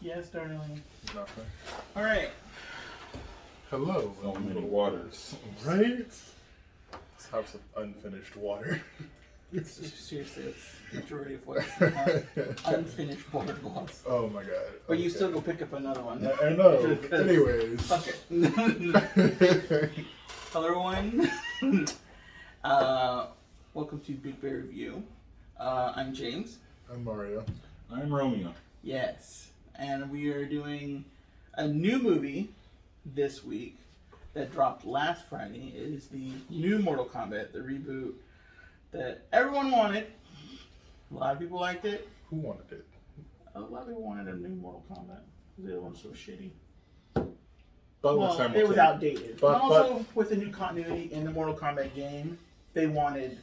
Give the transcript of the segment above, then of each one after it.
Yes, darling. Nothing. All right. Hello. So many waters. Right? Let's have some unfinished water. Seriously, it's majority of what's unfinished water gloss. Oh my god. But you still go pick up another one. I know. Anyways. Okay. Hello, everyone. Welcome to Big Bear Review. I'm James. I'm Mario. I'm Romeo. Yes. And we are doing a new movie this week that dropped last Friday. It is the new Mortal Kombat, the reboot that everyone wanted. A lot of people liked it. Who wanted it? A lot of people wanted a new Mortal Kombat. The other one's so shitty. But Well, it was outdated. But also, with the new continuity in the Mortal Kombat game, they wanted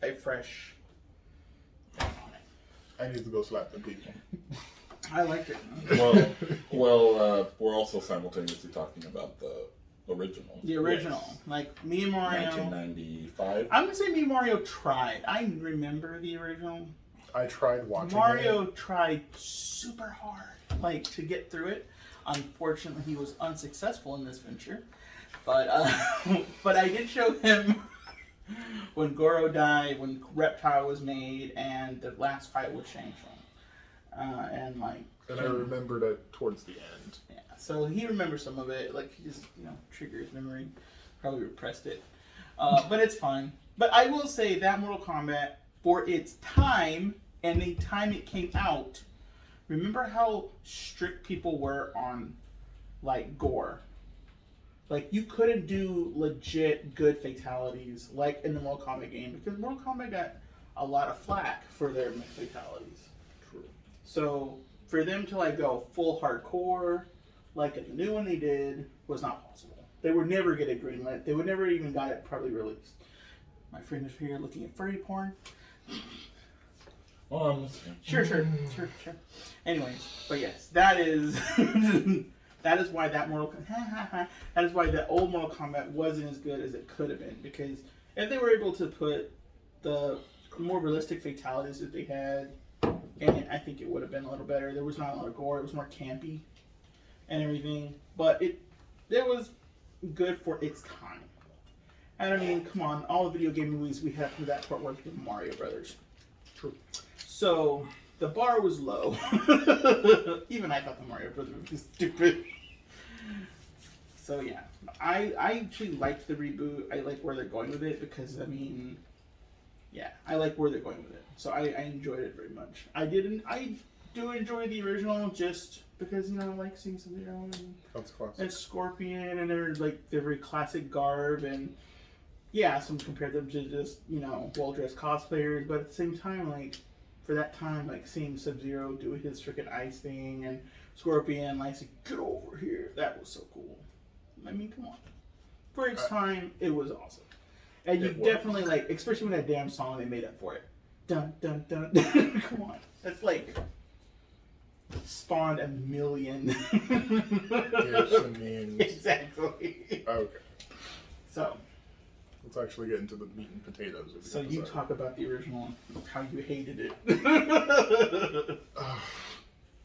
a fresh thing on it. I need to go slap the people. I liked it. Well, we're also simultaneously talking about the original. The original. Yes. Like, me and Mario... 1995. I'm going to say me and Mario tried. I remember the original. I tried watching Mario tried super hard, like, to get through it. Unfortunately, he was unsuccessful in this venture. But but I did show him when Goro died, when Reptile was made, and the last fight with Shang Tsung. And I remembered it towards the end. Yeah, so he remembers some of it. Like, he just, trigger his memory. Probably repressed it. But it's fine. But I will say that Mortal Kombat, for its time, and the time it came out, remember how strict people were on, like, gore? Like, you couldn't do legit good fatalities, like in the Mortal Kombat game, because Mortal Kombat got a lot of flack for their fatalities. True. So, for them to, like, go full hardcore, like in the new one they did, was not possible. They would never get a green light. They would never even got it probably released. My friend is here looking at furry porn. Oh, I'm listening. Sure. Anyways, but yes, that is that is why that that is why the old Mortal Kombat wasn't as good as it could have been, because if they were able to put the more realistic fatalities that they had in it, I think it would have been a little better. There was not a lot of gore. It was more campy and everything, but it was good for its time. And I mean, come on, all the video game movies we had from that part were the Mario Brothers. True. So the bar was low. Even I thought the Mario Brothers was stupid. So yeah, I actually liked the reboot. I like where they're going with it because, I mean, yeah, I like where they're going with it. So I enjoyed it very much. I do enjoy the original just because, I like seeing some of their own. That's classic. And Scorpion, and they're like their very classic garb, and yeah, some compare them to just, well-dressed cosplayers, but at the same time, like, for that time, like, seeing Sub-Zero do his freaking ice thing, and Scorpion, like, say, get over here, that was so cool. I mean, come on. For its time, it was awesome. And you definitely, like, especially when that damn song they made up for it. Dun, dun, dun. Come on. That's like spawned a million. Yes, and means. Exactly. Okay. So. Let's actually get into the meat and potatoes of the So episode. you talk about the original, how you hated it.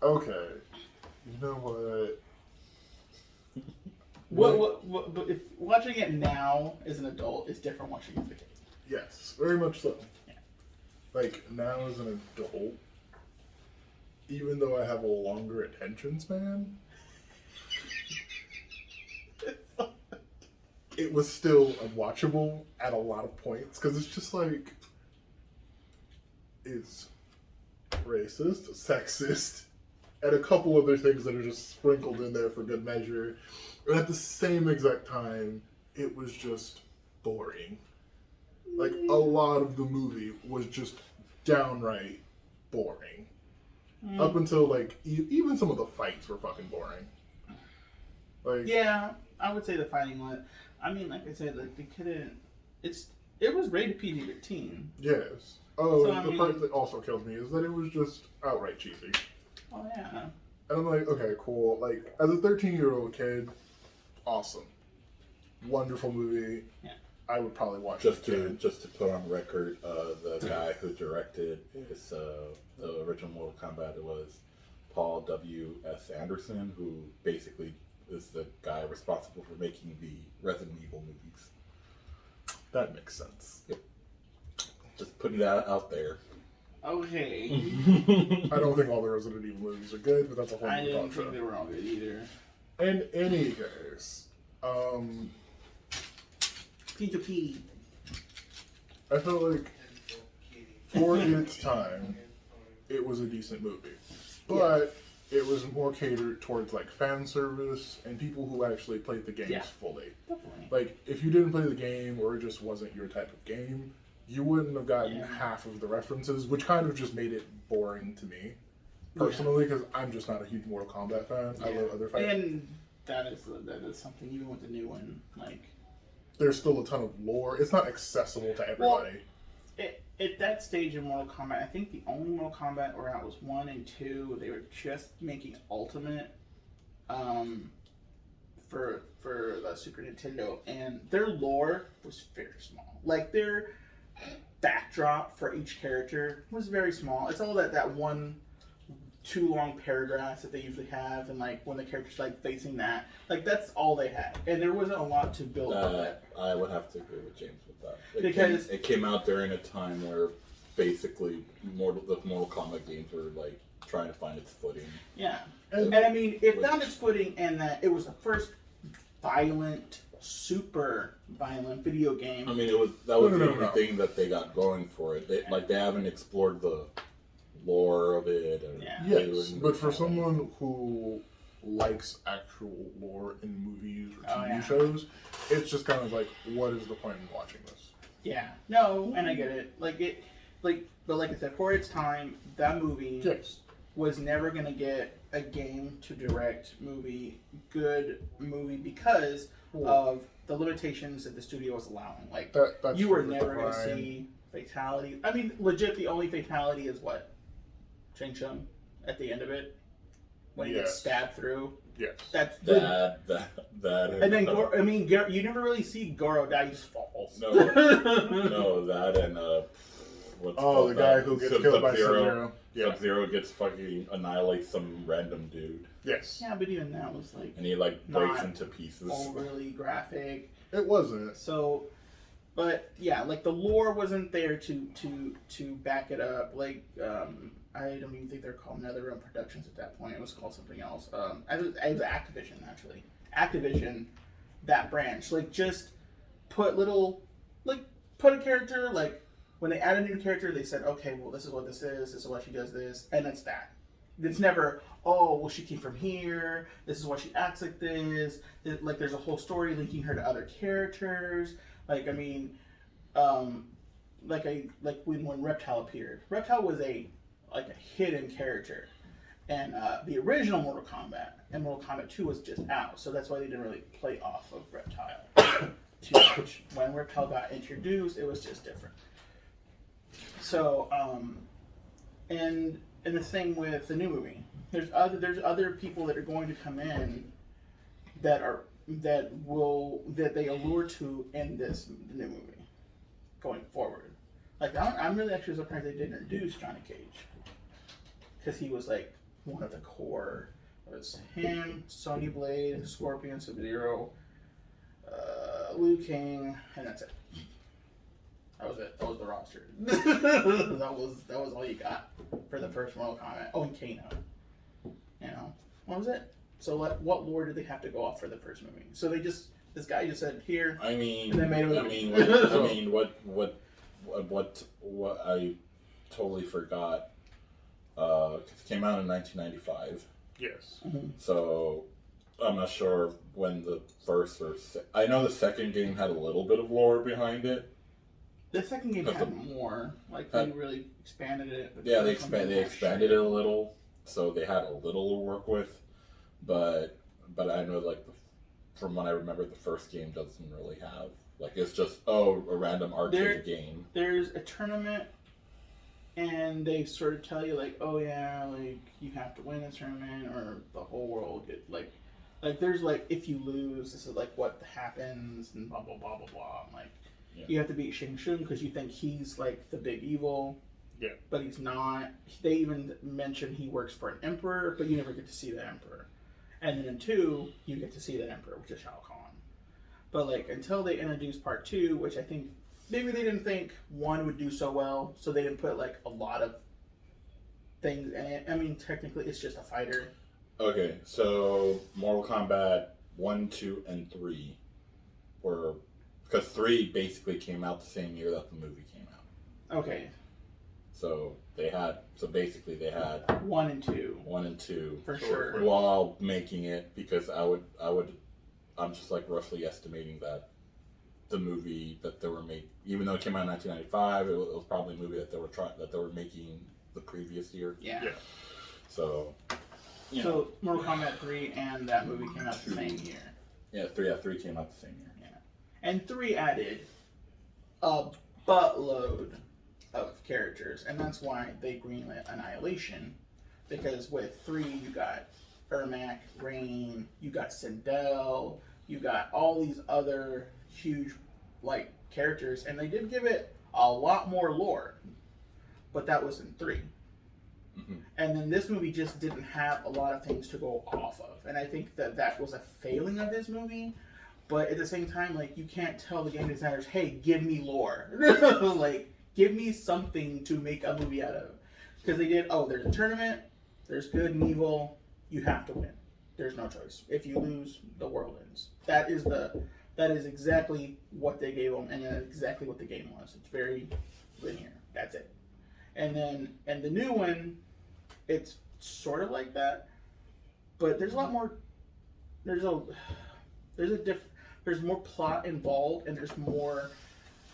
Okay. You know what? What? But if watching it now as an adult is different watching it as a kid. Yes, very much so. Yeah. Like, now as an adult, even though I have a longer attention span, it was still unwatchable at a lot of points, because it's just like, it's racist, sexist, and a couple other things that are just sprinkled in there for good measure. And at the same exact time, it was just boring. Like, a lot of the movie was just downright boring. Up until, like, even some of the fights were fucking boring. Like, yeah, I would say the fighting one. I mean, like I said, like, they couldn't. It was rated PG-13. yes. Oh, So, and the part that also killed me is that it was just outright cheesy. Oh yeah. And I'm like, okay, cool. Like, as a 13-year-old kid, awesome. Wonderful movie. Yeah. I would probably watch Just it again. to put on record, the guy who directed the original Mortal Kombat, it was Paul W.S. Anderson, who basically is the guy responsible for making the Resident Evil movies. That makes sense. Yep. Just putting that out there. Okay. I don't think all the Resident Evil movies are good, but that's a whole I other didn't talk think show. they were all good either. In any case, P2P. I felt like for its time, it was a decent movie. But it was more catered towards like fan service and people who actually played the games fully. Definitely. Like, if you didn't play the game or it just wasn't your type of game, you wouldn't have gotten half of the references, which kind of just made it boring to me, personally, because I'm just not a huge Mortal Kombat fan. I love other fights. And that is something, even with the new one, like... There's still a ton of lore. It's not accessible to everybody. Well, at that stage in Mortal Kombat, I think the only Mortal Kombat where I was 1 and 2, they were just making Ultimate for the Super Nintendo, and their lore was very small. Like, their backdrop for each character was very small. It's all that one, 2 long paragraphs that they usually have, and like when the character's like facing that, like that's all they had, and there wasn't a lot to build on that. I would have to agree with James with that. Because it came out during a time where basically the Mortal Kombat games were like trying to find its footing. Yeah, and I mean, it found its footing in that it was the first violent, super violent video game. I mean, that was the only thing that they got going for it. They haven't explored the lore of it. Yes, but for someone who likes actual lore in movies or TV shows, it's just kind of like, what is the point in watching this? Yeah, no, and I get it. But like I said, for its time, that movie was never gonna get a game to direct good movie because of the limitations that the studio was allowing. Like, that's you were never gonna see fatalities. I mean, legit, the only fatality is what? Shang Tsung at the end of it when he gets stabbed through. Yes. That's that. And then you never really see Goro die; he just falls. No, that and the guy who gets killed by Sub-Zero. Sub-Zero gets fucking annihilates some random dude. Yes. Yeah, but even that was like, and he like breaks into pieces. Overly graphic. It wasn't. So, but yeah, like the lore wasn't there to back it up. Like, I don't even think they're called NetherRealm Productions at that point. It was called something else. It was Activision, actually. Activision, that branch. Like, just put a character, like, when they add a new character, they said, okay, well, this is what this is why she does this, and it's that. It's never, oh, well, she came from here, this is why she acts like this. Like, there's a whole story linking her to other characters. Like, I mean, when Reptile appeared. Reptile was a hidden character. And the original Mortal Kombat and Mortal Kombat 2 was just out, so that's why they didn't really play off of Reptile too much. When Reptile got introduced, it was just different. So, and the same with the new movie. There's other people that are going to come in that they allure to in the new movie going forward. Like, I'm really actually surprised they didn't introduce Johnny Cage, because he was like one of the core. It was him, Sonya Blade, Scorpion, Sub-Zero, Liu Kang, and that's it. That was it. That was the roster. that was all you got for the first Mortal Kombat. Oh, and Kano. You know, what was it? So what lore did they have to go off for the first movie? So this guy just said here. I mean, and they made what I totally forgot. It came out in 1995. Yes. Mm-hmm. So I'm not sure when the first I know the second game had a little bit of lore behind it. The second game had more. Like, they really expanded it. Yeah, they expanded it a little, so they had a little to work with. But I know, like, from what I remember, the first game doesn't really have, like, it's just a random arcade game. There's a tournament, and they sort of tell you, like, oh yeah, like, you have to win this tournament, or the whole world get like there's like, if you lose, this is like what happens, and blah blah blah blah blah. I'm like, you have to beat Shang Tsung because you think he's like the big evil. Yeah. But he's not. They even mention he works for an emperor, but you never get to see the emperor. And then in 2, you get to see the emperor, which is Shao Kahn. But like until they introduced part 2, which I think maybe they didn't think 1 would do so well, so they didn't put like a lot of things in it. I mean, technically, it's just a fighter. Okay, so Mortal Kombat 1, 2, and 3 were because 3 basically came out the same year that the movie came out. Okay. So they had 1 and 2. 1 and 2 For sure. while making it because I'm just like roughly estimating that the movie that they were making, even though it came out in 1995, it was probably a movie that they were making the previous year. Yeah. So. So Mortal Kombat 3 and that movie came out the same year. Yeah, 3 came out the same year. Yeah. And 3 added a buttload of characters, and that's why they greenlit Annihilation, because with 3 you got Ermac, Rain, you got Sindel, you got all these other huge like characters, and they did give it a lot more lore, but that was in 3. Mm-hmm. And then this movie just didn't have a lot of things to go off of. And I think that was a failing of this movie. But at the same time, like, you can't tell the game designers, hey, give me lore. Like, give me something to make a movie out of. Because they did, there's a tournament, there's good and evil, you have to win. There's no choice. If you lose, the world ends. That is exactly what they gave them, and that's exactly what the game was. It's very linear. That's it. And then, and the new one, it's sort of like that, but there's a lot more. There's more plot involved, and there's more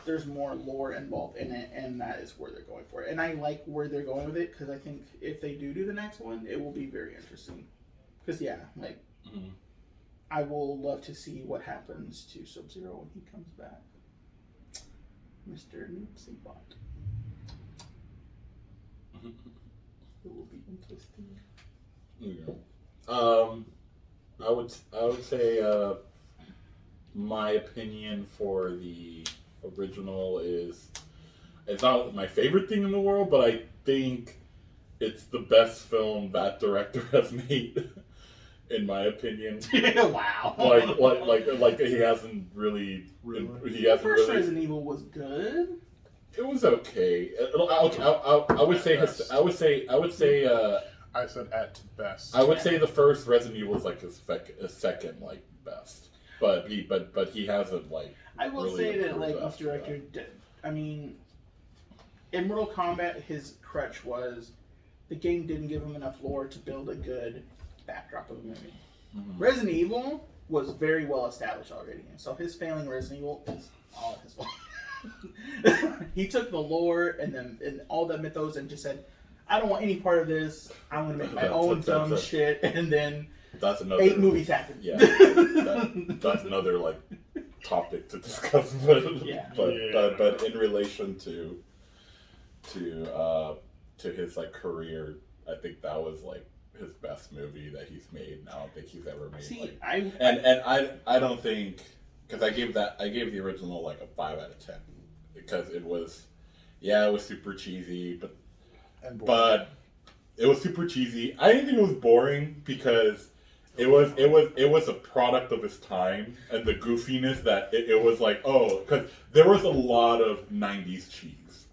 lore involved in it, and that is where they're going for it. And I like where they're going with it because I think if they do the next one, it will be very interesting. Because I will love to see what happens to Sub-Zero when he comes back, Mr. Nipsey Bot. It will be interesting. I would say my opinion for the original is it's not my favorite thing in the world, but I think it's the best film that director has made, in my opinion. Wow. Like he hasn't really. He hasn't First really. Resident Evil was good. It was okay. I would say. I said at best. I would say the first Resident Evil was like his second like best, but he hasn't like. I will really say that improved like each after director did. I mean, in Mortal Kombat, his crutch was the game didn't give him enough lore to build a good backdrop of a movie. Mm-hmm. Resident Evil was very well established already, and so his failing Resident Evil is all his fault. He took the lore and all the mythos and just said, I don't want any part of this. I'm going to make my own dumb shit. And then that's another 8 movies happened. Yeah. That's another like topic to discuss. But in relation to his like career, I think that was like his best movie that he's made. I don't think he's ever made. See, I don't think, because I gave the original like a 5 out of 10 because it was super cheesy, but it was super cheesy. I didn't think it was boring because it was a product of its time and the goofiness that it was like, because there was a lot of 90s cheese.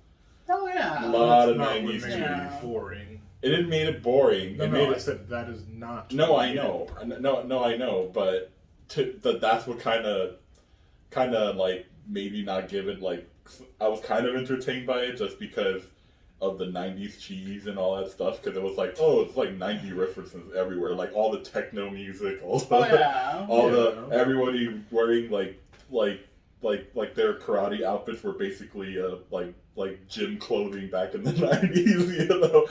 Oh yeah, a lot of 90s cheese. Boring. It didn't make it boring. I said that is not. No, I know. No, I know. But that's what kind of like made me not give it like. I was kind of entertained by it just because of the 90s cheese and all that stuff. Because it was like, it's like 90 references everywhere. Like all the techno music, everybody wearing like their karate outfits were basically like gym clothing back in the 90s, you know.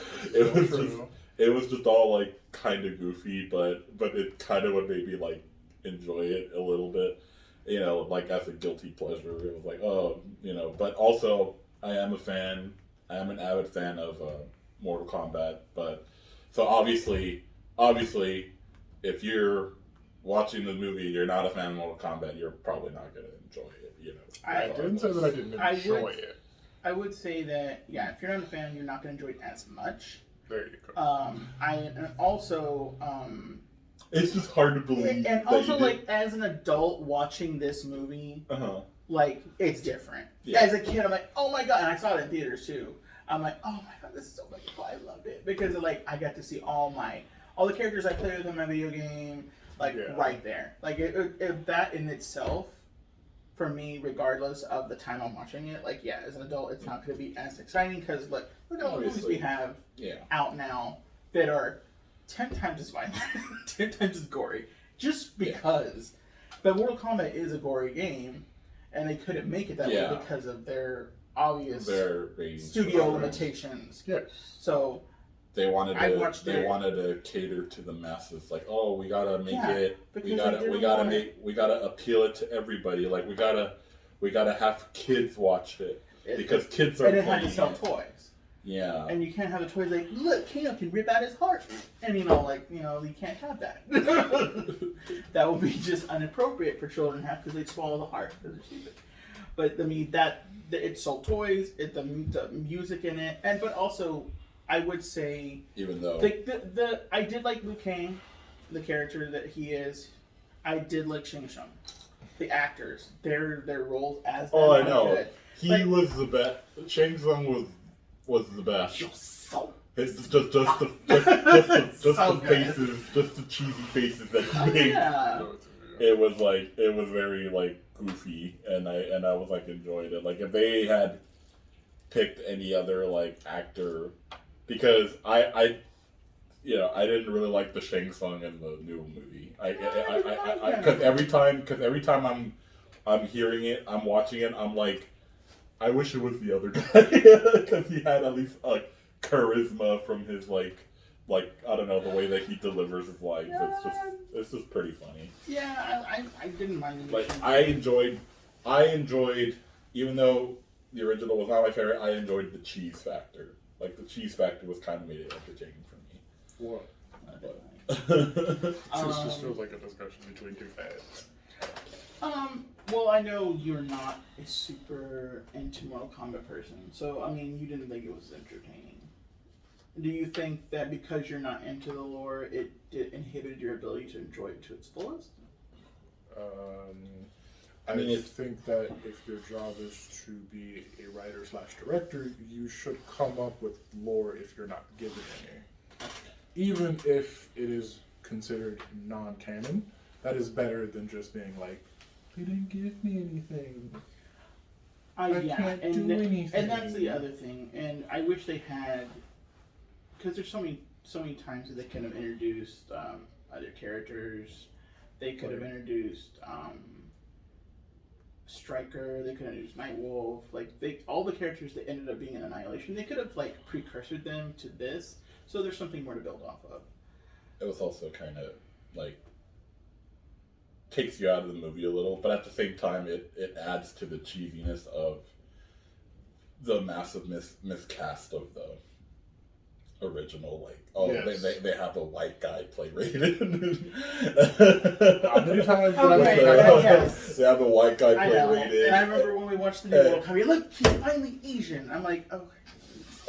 It was just all like kind of goofy, but it kind of would make me like enjoy it a little bit, you know, like as a guilty pleasure. It was like, but also I am an avid fan of Mortal Kombat, but so obviously if you're watching the movie, you're not a fan of Mortal Kombat, you're probably not going to enjoy it, you know. I didn't say that I didn't enjoy it. I would say that if you're not a fan, you're not going to enjoy it as much. There you go. It's just hard to believe. And also, like, as an adult watching this movie, like, it's different. Yeah. As a kid, I'm like, oh my god, and I saw it in theaters too. I'm like, oh my god, this is so much fun. I loved it because like I got to see all the characters I played with in my video game, like right there. Like that in itself, for me, regardless of the time I'm watching it, like as an adult, it's not going to be as exciting because look at all the movies we have out now that are 10 times as violent, 10 times as gory, just because. But Mortal Kombat is a gory game, and they couldn't make it that way because of their obvious studio limitations. Yes. So they wanted to cater to the masses. Like, oh, we gotta make it. We gotta appeal it to everybody. Like, we gotta have kids watch it because kids are. And it had to sell toys. Yeah. And you can't have the toys like, look, Kano can rip out his heart. And you can't have that. That would be just inappropriate for children to have because they'd swallow the heart because they're stupid. But I mean it sold toys, the music in it, but also I would say even though I did like Liu Kang, the character that he is. I did like Shang Tsung. The actors, their roles as them I know. Good. He was the best. Shang Tsung was the best. It's just the faces, just the cheesy faces that he made. Yeah. It was very like goofy, and I was like enjoyed it. Like if they had picked any other like actor, because I didn't really like the Shang Tsung in the new movie. Because every time I'm hearing it, I'm watching it, I'm like, I wish it was the other guy because he had at least charisma from his like I don't know, the way that he delivers his lines. It's just pretty funny. Yeah, I didn't mind it. Like I enjoyed even though the original was not my favorite, I enjoyed the cheese factor. Like the cheese factor was kind of made it entertaining for me. What? This just feels like a discussion between two fans. Well, I know you're not a super into Mortal Kombat person, so I mean, you didn't think it was entertaining. Do you think that because you're not into the lore, it inhibited your ability to enjoy it to its fullest? I think that if your job is to be a writer/director, you should come up with lore if you're not given any. Even if it is considered non-canon, that is better than just being like, they didn't give me anything. I can't do anything. And that's the other thing. And I wish they had, because there's so many times that they could have introduced other characters. They could have introduced Stryker. They could have introduced Nightwolf. Like all the characters that ended up being in Annihilation, they could have like precursored them to this. So there's something more to build off of. It was also kind of like takes you out of the movie a little, but at the same time, it adds to the cheesiness of the massive miscast of the original. Like, they have a white guy play Raiden. How many times did yes. They have a white guy play Raiden. And I remember when we watched the new Mortal Kombat, look, he's finally Asian. I'm like, oh.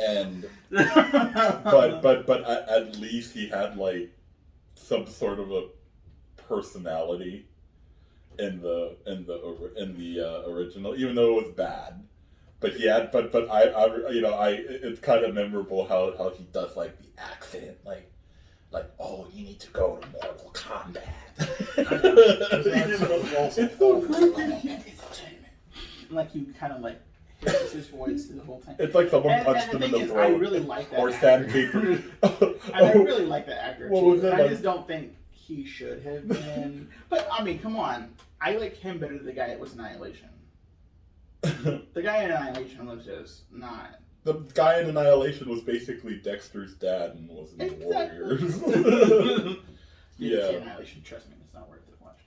And but at least he had like some sort of a personality in the original, even though it was bad. But he had, but I it's kind of memorable how he does like the accent, like oh, you need to go to Mortal Kombat. It's so creepy. Like you kind of like hears his voice the whole time. It's like someone punched him in the throat. I really like that. Or sandpaper. I really like that actor too. I like? just don't think he should have been. But I mean, come on. I like him better than the guy that was Annihilation. The guy in Annihilation was just not. The guy in Annihilation was basically Dexter's dad and was in the Warriors. You didn't see Annihilation, trust me, it's not worth it to watch.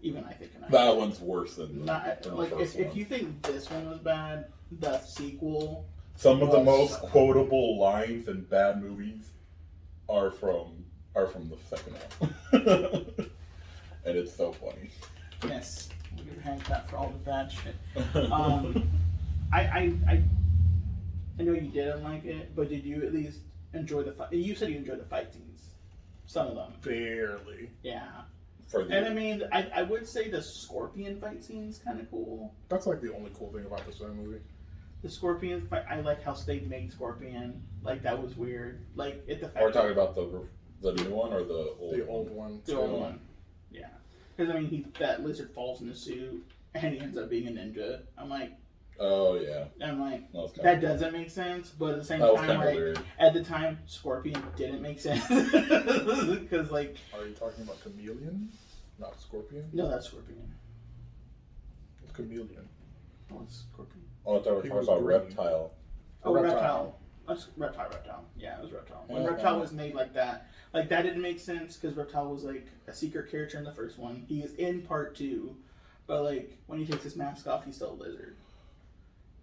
Even I think Annihilation. That one's worse than like if you think this one was bad, the sequel. Some of the most quotable lines in bad movies are from the second one. And it's so funny. Yes. We'll give a hand clap for all the bad shit. I know you didn't like it, but did you at least enjoy the fight? You said you enjoyed the fight scenes. Some of them. Barely. Yeah. And I mean, I would say the Scorpion fight scene's kind of cool. That's like the only cool thing about this movie. The Scorpion fight, I like how they made Scorpion. Like, that was weird. Like, the fact We're talking about the new one or the old The old one. The old one. Yeah. Because, I mean, that lizard falls in the suit, and he ends up being a ninja. I'm like... Oh, yeah. I'm like, that weird. Doesn't make sense, but at the same time, like, weird. at the time, Scorpion didn't make sense. Because, like... Are you talking about Chameleon? Not Scorpion? No, that's Scorpion. It's Chameleon. Oh, it's Scorpion. Oh, I thought we were talking about green. Reptile. Oh, Reptile. That's Reptile. Yeah, it was Reptile. When Reptile was made like that didn't make sense because Reptile was like a secret character in the first one. He is in part 2, but like when he takes his mask off, he's still a lizard.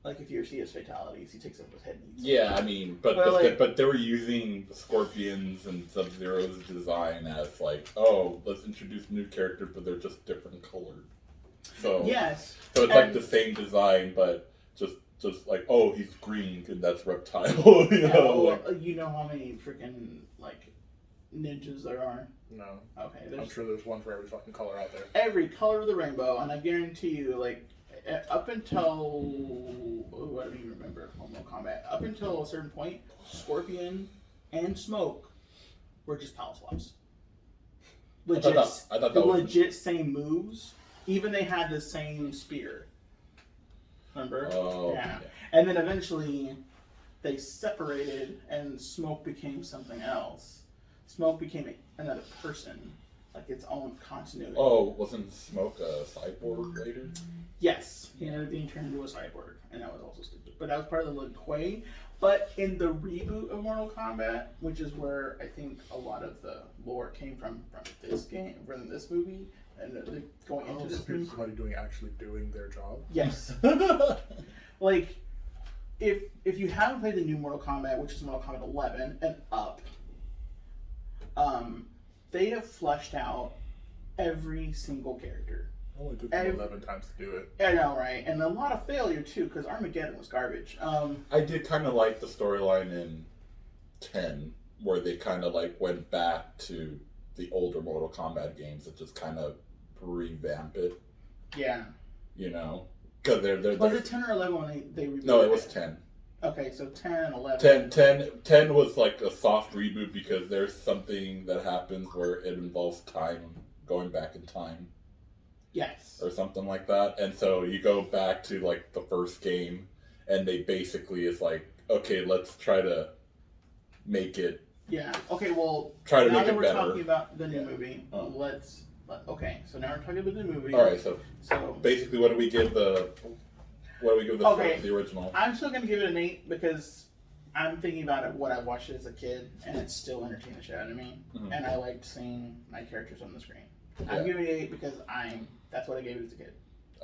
Like if you see his fatalities, he takes off his head and eats Yeah, I mean, but they were using the Scorpions and Sub-Zero's design as like, oh, let's introduce new characters, but they're just different colored. So yes, so it's like the same design, but just like, oh, he's green, and that's Reptile. You know how many freaking like ninjas there are? No. Okay, I'm sure there's one for every fucking color out there. Every color of the rainbow, and I guarantee you, like, up until what do you remember? Mortal Kombat. Up until a certain point, Scorpion and Smoke were just power swaps. Legit, I thought that was legit same moves. Even they had the same spear. Remember? Oh, yeah. And then eventually they separated and Smoke became something else. Smoke became another person, like its own continuity. Oh, wasn't Smoke a cyborg later? Yes, he ended up being turned into a cyborg, and that was also stupid. But that was part of the Lin Kuei. But in the reboot of Mortal Kombat, which is where I think a lot of the lore came from this game, from this movie, and going into this movie. Somebody actually doing their job. Yes. Like, if you haven't played the new Mortal Kombat, which is Mortal Kombat 11 and up, they have fleshed out every single character. It only took me 11 times to do it. I know, right? And a lot of failure too, because Armageddon was garbage. I did kind of like the storyline in 10, where they kind of like went back to the older Mortal Kombat games and just kind of revamp it. Yeah. You know, because they're was it 10 or 11 when they rebooted? No, it was 10. Okay, so 10 and 11. 10 was like a soft reboot because there's something that happens where it involves time, going back in time. Yes. Or something like that. And so you go back to like the first game and they basically is like, okay, let's try to make it. Yeah. Okay, well, try to now make that it we're better. talking about the new movie, okay, so now we're talking about the movie. Alright, so basically what do we give the Okay. the original? I'm still going to give it an 8 because I'm thinking about it, what I watched as a kid, and it's still entertaining the shit out of me. Mm-hmm. And I liked seeing my characters on the screen. Yeah. I'm giving it an 8 because that's what I gave it as a kid.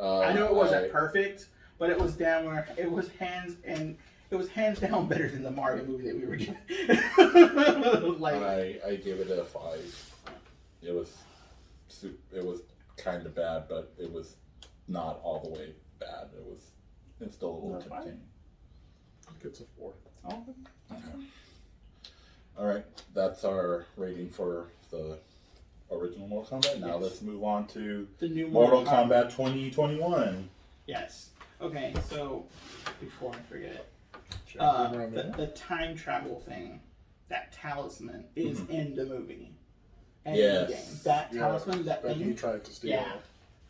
I know it wasn't perfect, but it was it was hands down better than the Mario movie that we were given. I gave it a 5. It was kind of bad, but it was not all the way bad. It's still a little tempting. It gets a 4. Oh. Okay. All right, that's our rating for the original Mortal Kombat. Now let's move on to the new Mortal Kombat 2021. Yes. Okay, so before I forget, Sure. the time travel thing, that talisman is in the movie. And Yes. in the game. That talisman, that thing. He tried to steal. Yeah.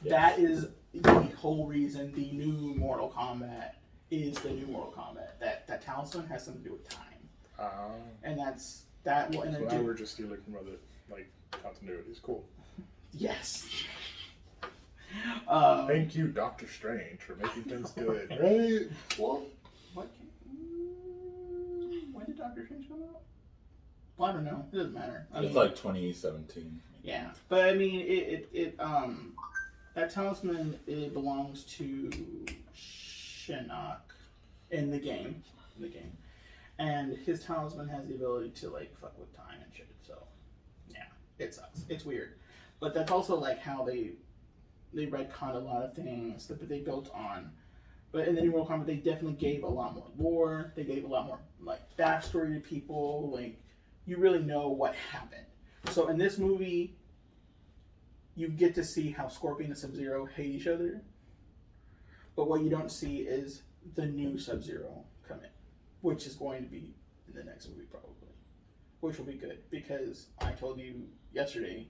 Yes. That is the whole reason the new Mortal Kombat is the new Mortal Kombat. That talisman has something to do with time. And that will So introduce. now we're just stealing from other continuities. Cool. Yes. Thank you, Doctor Strange, for making things good. Right? Well, when did Doctor Strange come out? Well, I don't know. It doesn't matter. It's like 2017. Yeah, but I mean, that talisman, it belongs to Shinnok in the game. And his talisman has the ability to like fuck with time and shit. So, yeah, it sucks. It's weird, but that's also like how they retconned a lot of things that they built on But in the new Mortal Kombat, they definitely gave a lot more lore. They gave a lot more like backstory to people. Like you really know what happened. So in this movie, you get to see how Scorpion and Sub-Zero hate each other. But what you don't see is the new Sub-Zero come in, which is going to be in the next movie probably, which will be good because I told you yesterday,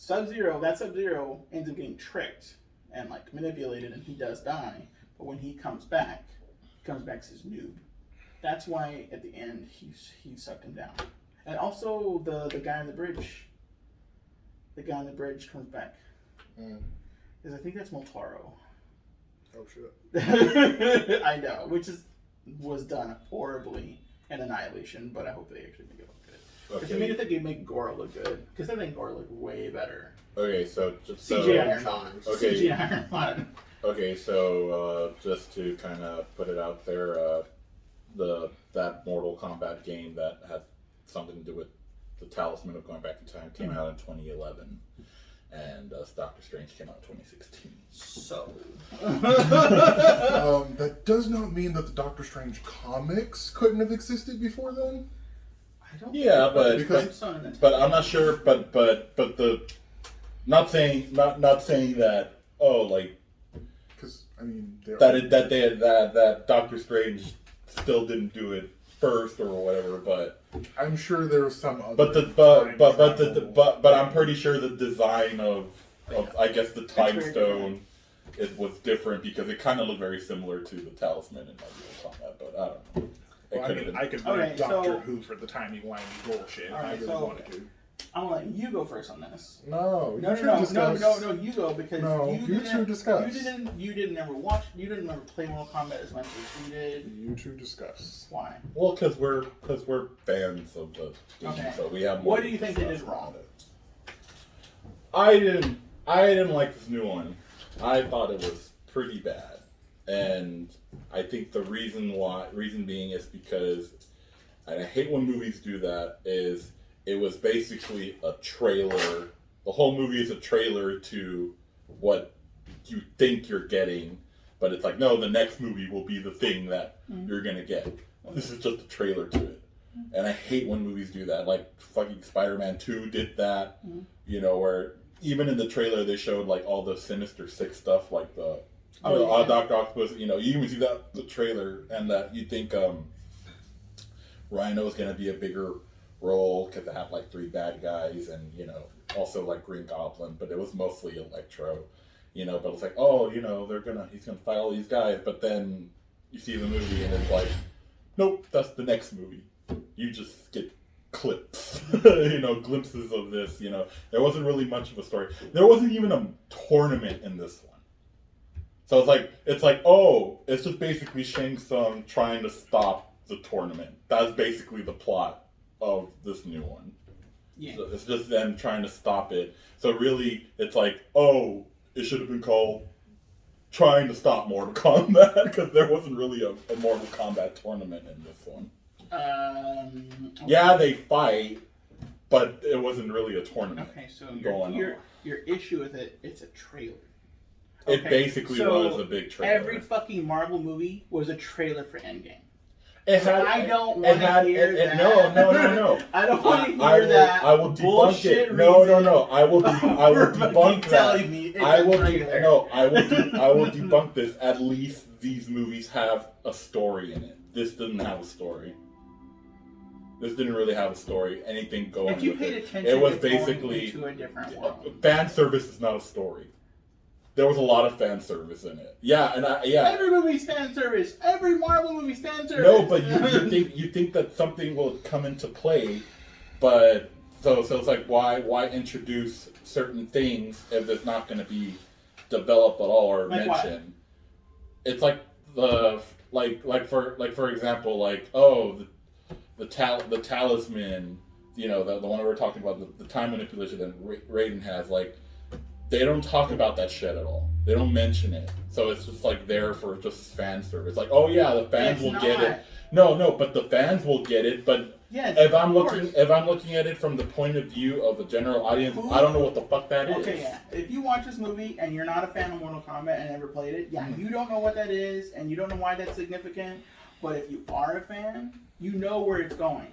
that Sub-Zero ends up getting tricked and like manipulated, and he does die. But when he comes back as his noob. That's why at the end he sucked him down. And also the guy on the bridge. The guy on the bridge comes back. Because I think that's Moltaro. Oh shit. I know, was done horribly in Annihilation, but I hope they actually make it look good. Because I mean, if they could make Goro look good, because I think Goro looked way better. Okay, so CGI or not. Okay. CGI or not. Okay, so just to kind of put it out there, that Mortal Kombat game that had something to do with the Talisman of going back in time came out in 2011, and Doctor Strange came out in 2016. So that does not mean that the Doctor Strange comics couldn't have existed before then. I don't. Yeah, but I'm not sure. But the not saying that. Oh, like. Because I mean, that Doctor Strange still didn't do it first or whatever, but I'm sure there was some other. But I'm pretty sure the design of I guess the Time Stone was different because it kind of looked very similar to the Talisman in Mortal Kombat, but I don't know. Well, I mean, I could blame Doctor Who for the timey-wimey bullshit if I really wanted to. I'm gonna let you go first on this. No, you go because you two discuss. You didn't ever play Mortal Kombat as much as we did. You two discuss. Why? Well, because we're fans of the game, so we have. What do you think they did wrong? I didn't like this new one. I thought it was pretty bad, and I think the reason being is because, and I hate when movies do that, is it was basically a trailer. The whole movie is a trailer to what you think you're getting, but it's like, no, the next movie will be the thing that you're gonna get. This is just a trailer to it. And I hate when movies do that. Like fucking Spider-Man 2 did that, where even in the trailer they showed like all the Sinister Six stuff, like the Dr. Octopus, you even see that the trailer, and that you think Rhino is gonna be a bigger role because they have like 3 bad guys and also like Green Goblin, but it was mostly Electro, but it's like, oh, he's gonna fight all these guys, but then you see the movie and it's like, nope, that's the next movie. You just get clips, glimpses of this, there wasn't really much of a story. There wasn't even a tournament in this one. So it's like, oh, it's just basically Shang Tsung trying to stop the tournament. That's basically the plot of this new one. Yeah. So it's just them trying to stop it. So really, it's like, oh, it should have been called Trying to Stop Mortal Kombat, because there wasn't really a Mortal Kombat tournament in this one. Okay. Yeah, they fight, but it wasn't really a tournament. Okay, so your issue with it's a trailer. Okay, it basically was a big trailer. Every fucking Marvel movie was a trailer for Endgame. I don't want to hear that. No. I don't want to hear that. I will debunk it. No. I will debunk that. I will debunk this. At least these movies have a story in it. This didn't have a story. This didn't really have a story. Anything going. If you paid attention, it was basically into a different world. Fan service is not a story. There was a lot of fan service in it. Yeah, and every movie's fan service. Every Marvel movie's fan service. No, but you think that something will come into play, but so it's like why introduce certain things if it's not going to be developed at all or mentioned? It's like for example, like, oh, the talisman, the one we were talking about, the time manipulation that Raiden has, like. They don't talk about that shit at all. They don't mention it. So it's just like there for just fan service. Like, oh yeah, the fans will get it. No, but the fans will get it. But Yes. If I'm looking at it from the point of view of a general audience, I don't know what the fuck that is. Okay, yeah. If you watch this movie and you're not a fan of Mortal Kombat and never played it, yeah, you don't know what that is and you don't know why that's significant. But if you are a fan, you know where it's going.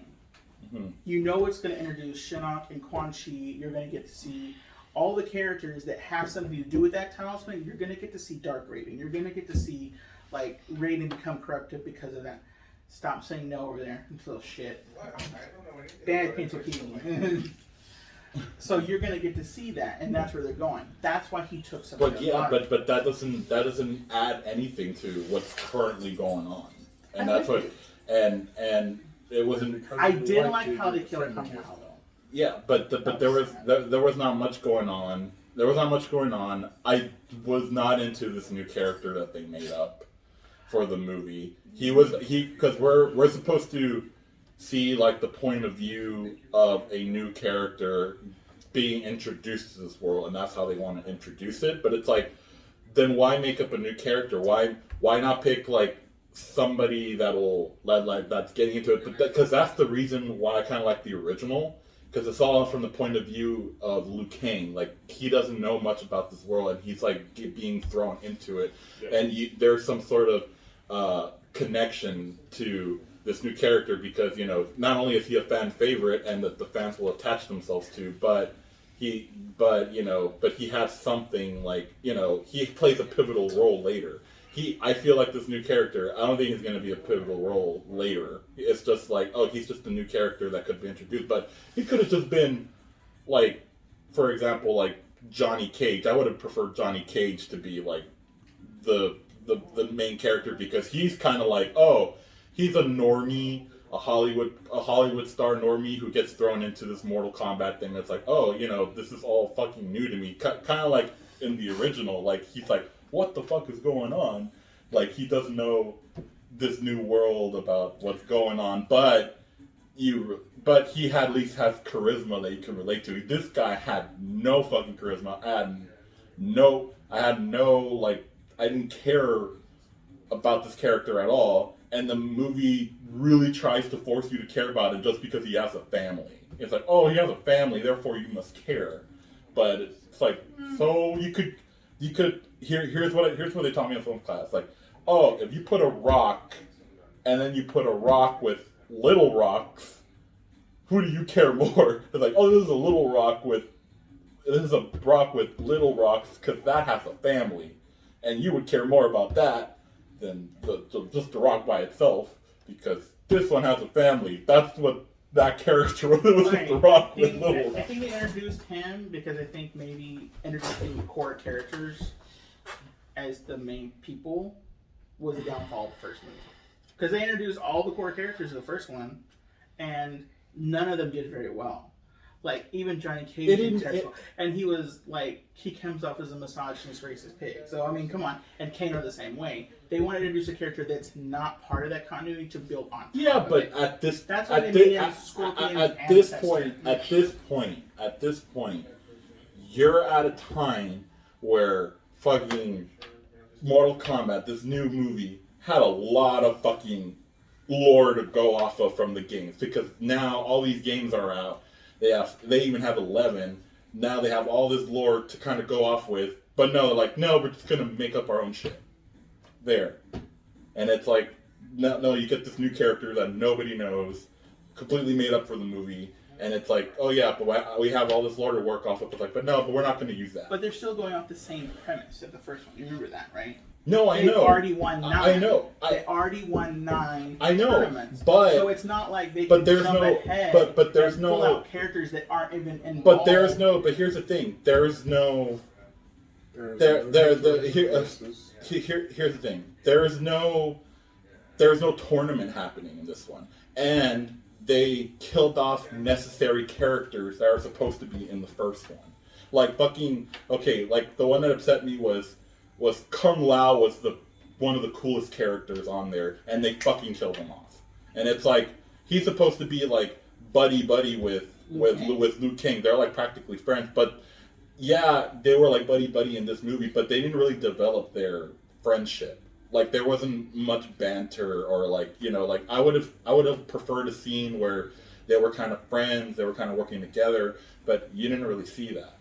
Mm-hmm. You know it's going to introduce Shinnok and Quan Chi. You're going to get to see all the characters that have something to do with that talisman. You're going to get to see Dark Raiden. You're going to get to see like Raiden become corrupted because of that. Stop saying no over there, you little shit. Bad Pinto. So you're gonna get to see that, and that's where they're going. That's why he took some. But yeah, but that doesn't add anything to what's currly going on, and that's what and it wasn't. I did like how they killed Kung Lao though. Yeah, but there was not much going on. There was not much going on. I was not into this new character that they made up for the movie. Because we're supposed to see like the point of view of a new character being introduced to this world, and that's how they want to introduce it. But it's like, then why make up a new character? Why not pick like somebody that's getting into it? But because that's the reason why I kind of like the original. Because it's all from the point of view of Liu Kang. Like, he doesn't know much about this world, and he's like being thrown into it. Yeah. And there's some sort of connection to this new character because, you know, not only is he a fan favorite and that the fans will attach themselves to, but he has something like, you know, he plays a pivotal role later. I feel like this new character, I don't think he's going to be a pivotal role later. It's just like, oh, he's just a new character that could be introduced. But he could have just been, like, for example, like Johnny Cage. I would have preferred Johnny Cage to be, like, the main character because he's kind of like, oh, he's a normie, a Hollywood star normie who gets thrown into this Mortal Kombat thing. That's like, oh, you know, this is all fucking new to me. Kind of like in the original, like, he's like, what the fuck is going on? Like, he doesn't know this new world about what's going on, but he at least has charisma that you can relate to. This guy had no fucking charisma. I didn't care about this character at all, and the movie really tries to force you to care about him just because he has a family. It's like, oh, he has a family, therefore you must care. But it's like, so you could here's what they taught me in film class. Like, oh, if you put a rock and then you put a rock with little rocks, who do you care more? It's like, oh, this is a rock with little rocks because that has a family, and you would care more about that than just the rock by itself because this one has a family. That's what that character was with the rock with little. I think they introduced him because I think maybe introducing the core characters as the main people was a downfall of the first movie. Because they introduced all the core characters in the first one, and none of them did very well. Like, even Johnny Cage and he was like, he comes off as a misogynist, racist pig. So, I mean, come on. And Kano the same way. They want to introduce a character that's not part of that continuity to build on. Yeah, but at this point, you're at a time where fucking Mortal Kombat, this new movie, had a lot of fucking lore to go off of from the games because now all these games are out. They even have 11. Now they have all this lore to kind of go off with. But no, they're like, no, we're just going to make up our own shit. There. And it's like, no, you get this new character that nobody knows, completely made up for the movie. And it's like, oh yeah, but we have all this lore to work off of. It's like, but no, but we're not going to use that. But they're still going off the same premise of the first one. You remember that, right? No, I know. They already won 9. I know. They already won 9 I know, tournaments. but so it's not like they can jump ahead but there's and no pull out characters that aren't even involved. But there's no. But here's the thing. Here's the thing. There's no tournament happening in this one, and they killed off necessary characters that are supposed to be in the first one. Like fucking like the one that upset me was Kung Lao was one of the coolest characters on there, and they fucking killed him off. And it's like he's supposed to be like buddy with Liu Kang. They're like practically friends, but yeah, they were like buddy in this movie, but they didn't really develop their friendship. Like there wasn't much banter or like, you know, like I would have preferred a scene where they were kind of friends, they were kind of working together, but you didn't really see that.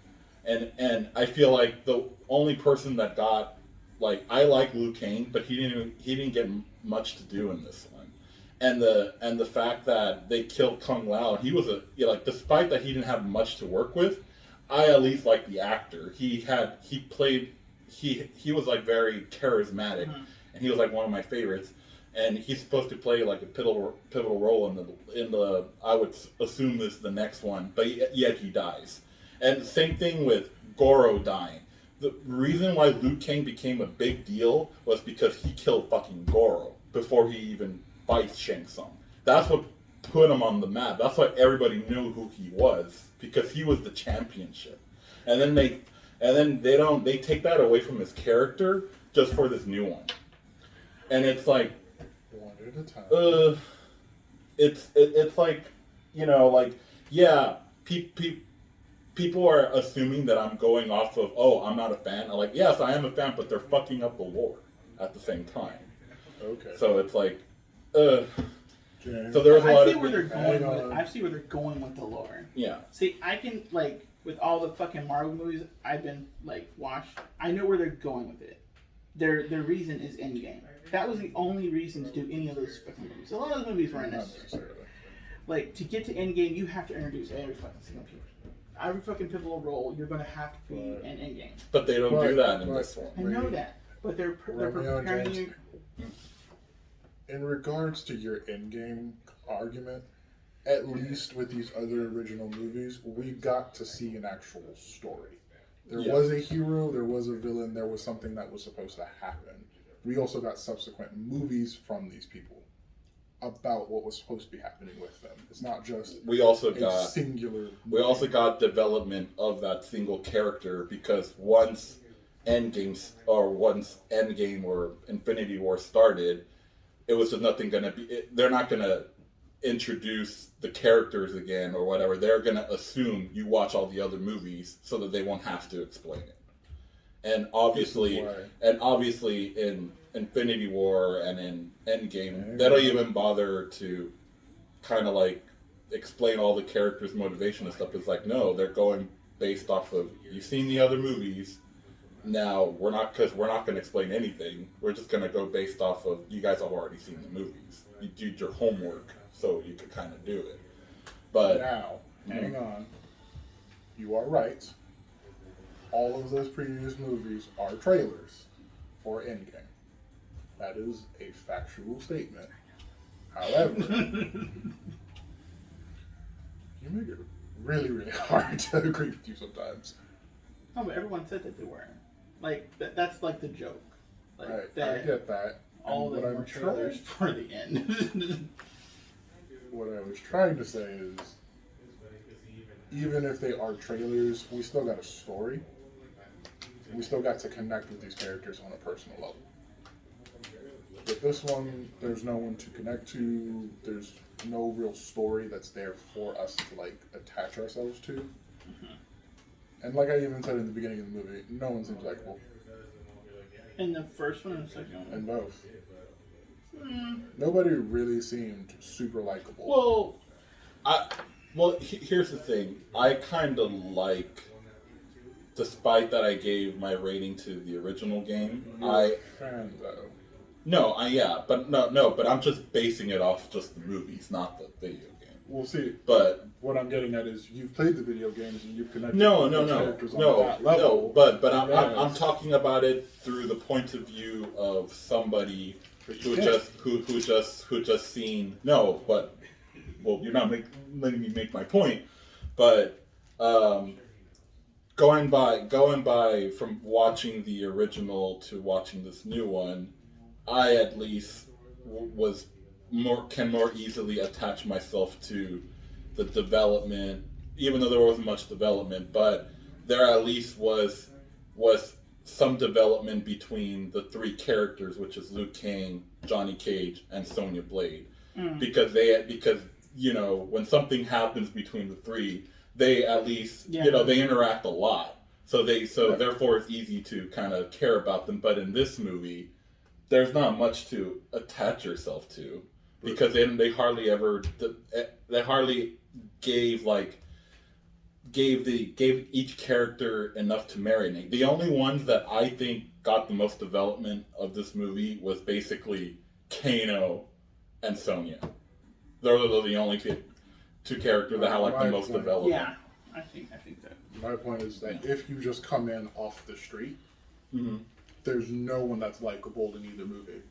And I feel like the only person that got, like, I like Liu Kang, but he didn't get much to do in this one. And the fact that they killed Kung Lao, he was despite that he didn't have much to work with, I at least like the actor. He was like very charismatic, and he was like one of my favorites. And he's supposed to play like a pivotal role in the I would assume this is the next one, but yet he dies. And the same thing with Goro dying. The reason why Liu Kang became a big deal was because he killed fucking Goro before he even fights Shang Tsung. That's what put him on the map. That's why everybody knew who he was, because he was the championship. And then they take that away from his character just for this new one. And it's like, one at a time. It's like, yeah, people are assuming that I'm going off of, oh, I'm not a fan. I'm like, yes, I am a fan, but they're fucking up the lore at the same time. Okay. So it's like, James. so there's a lot I of... see where they're going with the lore. Yeah. See, I can, like, with all the fucking Marvel movies I've been, like, watched, I know where they're going with it. Their reason is Endgame. That was the only reason to do any of those fucking movies. A lot of those movies weren't necessary. Like, to get to Endgame, you have to introduce every fucking single people. Every fucking pivotal role, you're going to have to be in Endgame. But they don't do that in this one. I know that. But they're preparing you... In regards to your Endgame argument, at least with these other original movies, we got to see an actual story. There was a hero, there was a villain, there was something that was supposed to happen. We also got subsequent movies from these people about what was supposed to be happening with them. It's not just singular movie. We also got development of that single character, because once Endgame or Infinity War started, it was just nothing gonna be. They're not gonna introduce the characters again or whatever. They're gonna assume you watch all the other movies so that they won't have to explain it. And obviously in Infinity War and in Endgame, they don't even bother to kind of like explain all the characters' motivation and stuff. It's like, no, they're going based off of, you've seen the other movies. Now we're not going to explain anything. We're just going to go based off of, you guys have already seen the movies. You did your homework, so you could kind of do it. But now, hang on. You are right. All of those previous movies are trailers for Endgame. That is a factual statement. However, you make it really, really hard to agree with you sometimes. No, but everyone said that they were. Like, that's like the joke. Like, right, that I get that. All of them were trailers for the end. What I was trying to say is, even if they are trailers, we still got a story. We still got to connect with these characters on a personal level. With this one, there's no one to connect to. There's no real story that's there for us to, like, attach ourselves to. Mm-hmm. And like I even said in the beginning of the movie, no one seems likable. In the first one and the second one? In both. Nobody really seemed super likable. Here's the thing. I kind of like, despite that I gave my rating to the original game, You're a fan, though. But I'm just basing it off just the movies, not the video game. We'll see. But what I'm getting at is, you've played the video games and you've connected with the characters on that level. But I'm talking about it through the point of view of somebody who just seen you're not letting me make my point. But going by from watching the original to watching this new one, I at least can more easily attach myself to the development, even though there wasn't much development, but there at least was some development between the three characters, which is Liu Kang, Johnny Cage, and Sonya Blade. Because when something happens between the three, they at least they interact a lot. So therefore it's easy to kind of care about them. But in this movie, there's not much to attach yourself to, because they hardly gave each character enough to marinate. The only ones that I think got the most development of this movie was basically Kano and Sonya. Those are the only two characters that had like the most development. Yeah, I think that. My point is that if you just come in off the street, Mm-hmm. there's no one that's likable in either movie.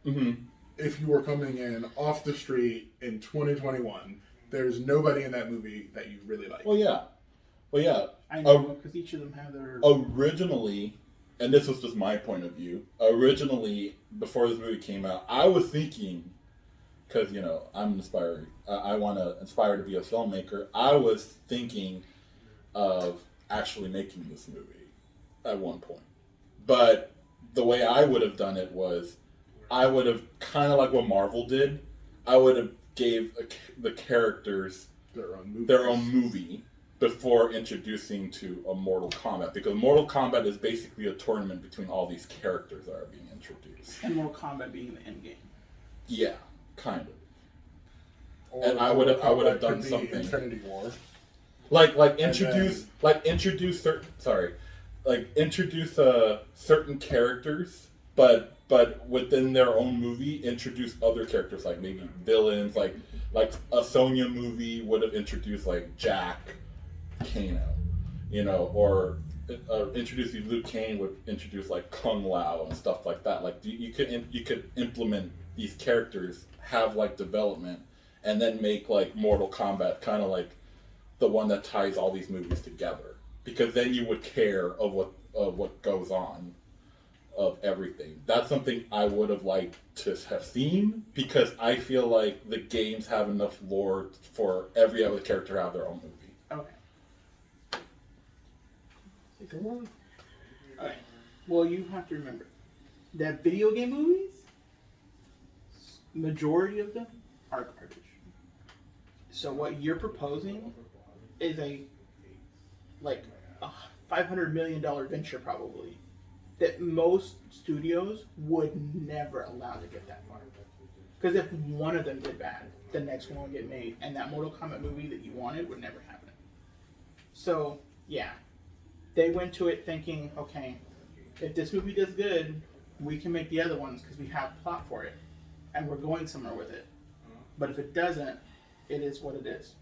Mm-hmm. If you were coming in off the street in 2021, there's nobody in that movie that you really like. Well, yeah. I know, because each of them have their... Originally, and this was just my point of view, originally, before this movie came out, I was thinking, because, you know, I'm inspired, I want to aspire to be a filmmaker, I was thinking of actually making this movie at one point. But the way I would have done it was, I would have, kind of like what Marvel did, I would have gave the characters their own movie before introducing to a Mortal Kombat, because Mortal Kombat is basically a tournament between all these characters that are being introduced. And Mortal Kombat being the end game. Yeah, kind of. Or And I would have done something Infinity War. introduce certain characters, but within their own movie, introduce other characters, like maybe villains, like a Sonya movie would have introduced like Jack, Kano, you know, or introducing Liu Kang would introduce like Kung Lao and stuff like that. Like you could implement these characters, have like development, and then make like Mortal Kombat kind of like the one that ties all these movies together, because then you would care of what goes on, of everything. That's something I would have liked to have seen, because I feel like the games have enough lore for every other character to have their own movie. Okay. Alright. Well, you have to remember that video game movies, majority of them are garbage. So what you're proposing is a $500 million venture, probably, that most studios would never allow to get that far. Because if one of them did bad, the next one would get made, and that Mortal Kombat movie that you wanted would never happen. So, yeah. They went to it thinking, okay, if this movie does good, we can make the other ones because we have plot for it, and we're going somewhere with it. But if it doesn't, it is what it is.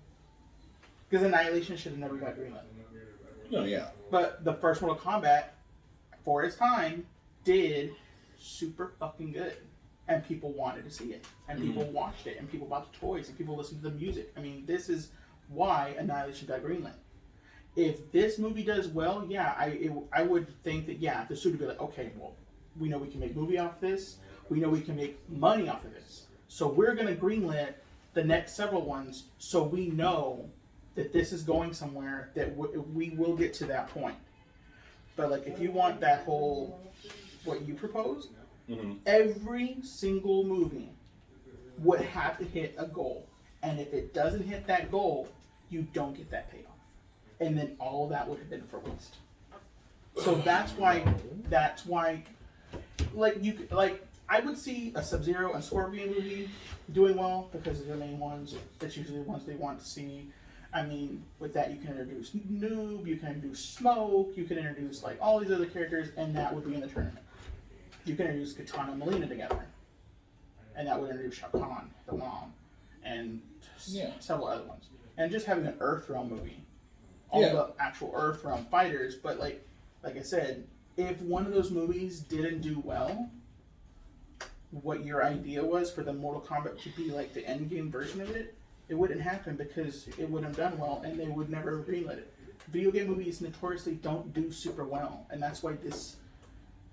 Because Annihilation should have never got greenlit. Oh, yeah. But the first Mortal Kombat, for its time, did super fucking good. And people wanted to see it. And people watched it. And people bought the toys. And people listened to the music. I mean, this is why Annihilation got greenlit. If this movie does well, yeah, I would think that, yeah, the studio would be like, okay, well, we know we can make movie off this. We know we can make money off of this. So we're going to greenlit the next several ones, so we know that this is going somewhere, that we will get to that point. But like, if you want that whole, what you proposed, every single movie would have to hit a goal. And if it doesn't hit that goal, you don't get that payoff. And then all of that would have been for waste. So that's why, I would see a Sub-Zero and Scorpion movie doing well, because they're the main ones. That's usually the ones they want to see. I mean, with that, you can introduce Noob, you can introduce Smoke, you can introduce like all these other characters, and that would be in the tournament. You can introduce Katana and Melina together, and that would introduce Shao Kahn, the mom, and several other ones. And just having an Earthrealm movie, all the actual Earthrealm fighters. But like I said, if one of those movies didn't do well, what your idea was for the Mortal Kombat to be like the endgame version of it, it wouldn't happen, because it wouldn't have done well, and they would never have greenlit it. Video game movies notoriously don't do super well, and that's why this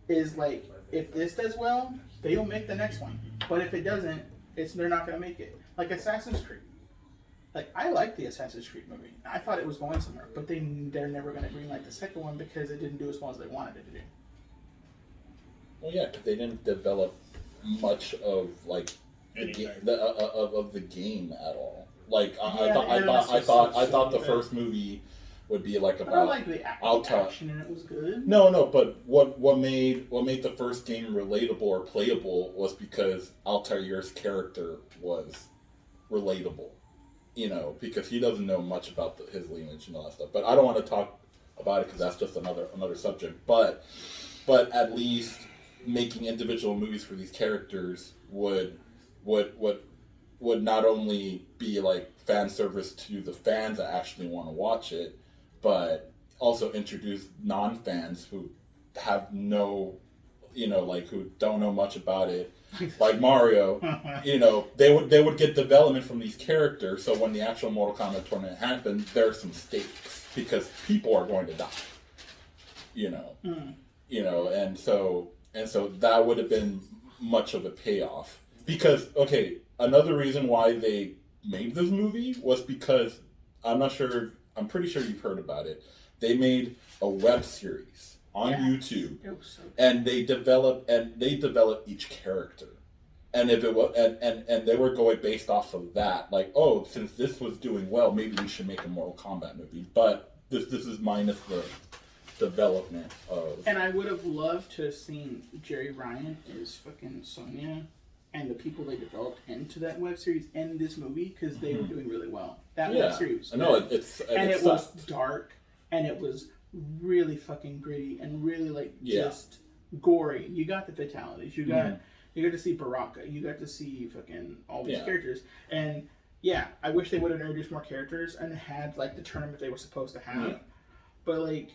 is like, if this does well, they'll make the next one. But if it doesn't, they're not going to make it. Like Assassin's Creed. Like, I like the Assassin's Creed movie. I thought it was going somewhere, but they're never going to greenlight the second one because it didn't do as well as they wanted it to do. Well, yeah, because they didn't develop much of like of the game at all. Like I thought the first movie would be like about. I like the action, and it was good. No, but what made the first game relatable or playable was because Altair's character was relatable. you know, because he doesn't know much about his lineage and all that stuff. But I don't want to talk about it because that's just another subject. But at least making individual movies for these characters would not only be like fan service to the fans that actually want to watch it, but also introduce non-fans who have no, you know, like who don't know much about it, like Mario. You know, they would get development from these characters. So when the actual Mortal Kombat tournament happened, there's some stakes because people are going to die. You know, and so that would have been much of a payoff. Because another reason why they made this movie was because I'm pretty sure you've heard about it. They made a web series on YouTube, and they develop each character, and if it was and they were going based off of that, like, oh, since this was doing well, maybe we should make a Mortal Kombat movie. But this is minus the development of. And I would have loved to have seen Jerry Ryan as fucking Sonya and the people they developed into that web series in this movie, because they were doing really well. That web series. I know it was dark, and it was really fucking gritty and really just gory. You got the fatalities. You got to see Baraka. You got to see fucking all these characters. And yeah, I wish they would have introduced more characters and had like the tournament they were supposed to have. But like,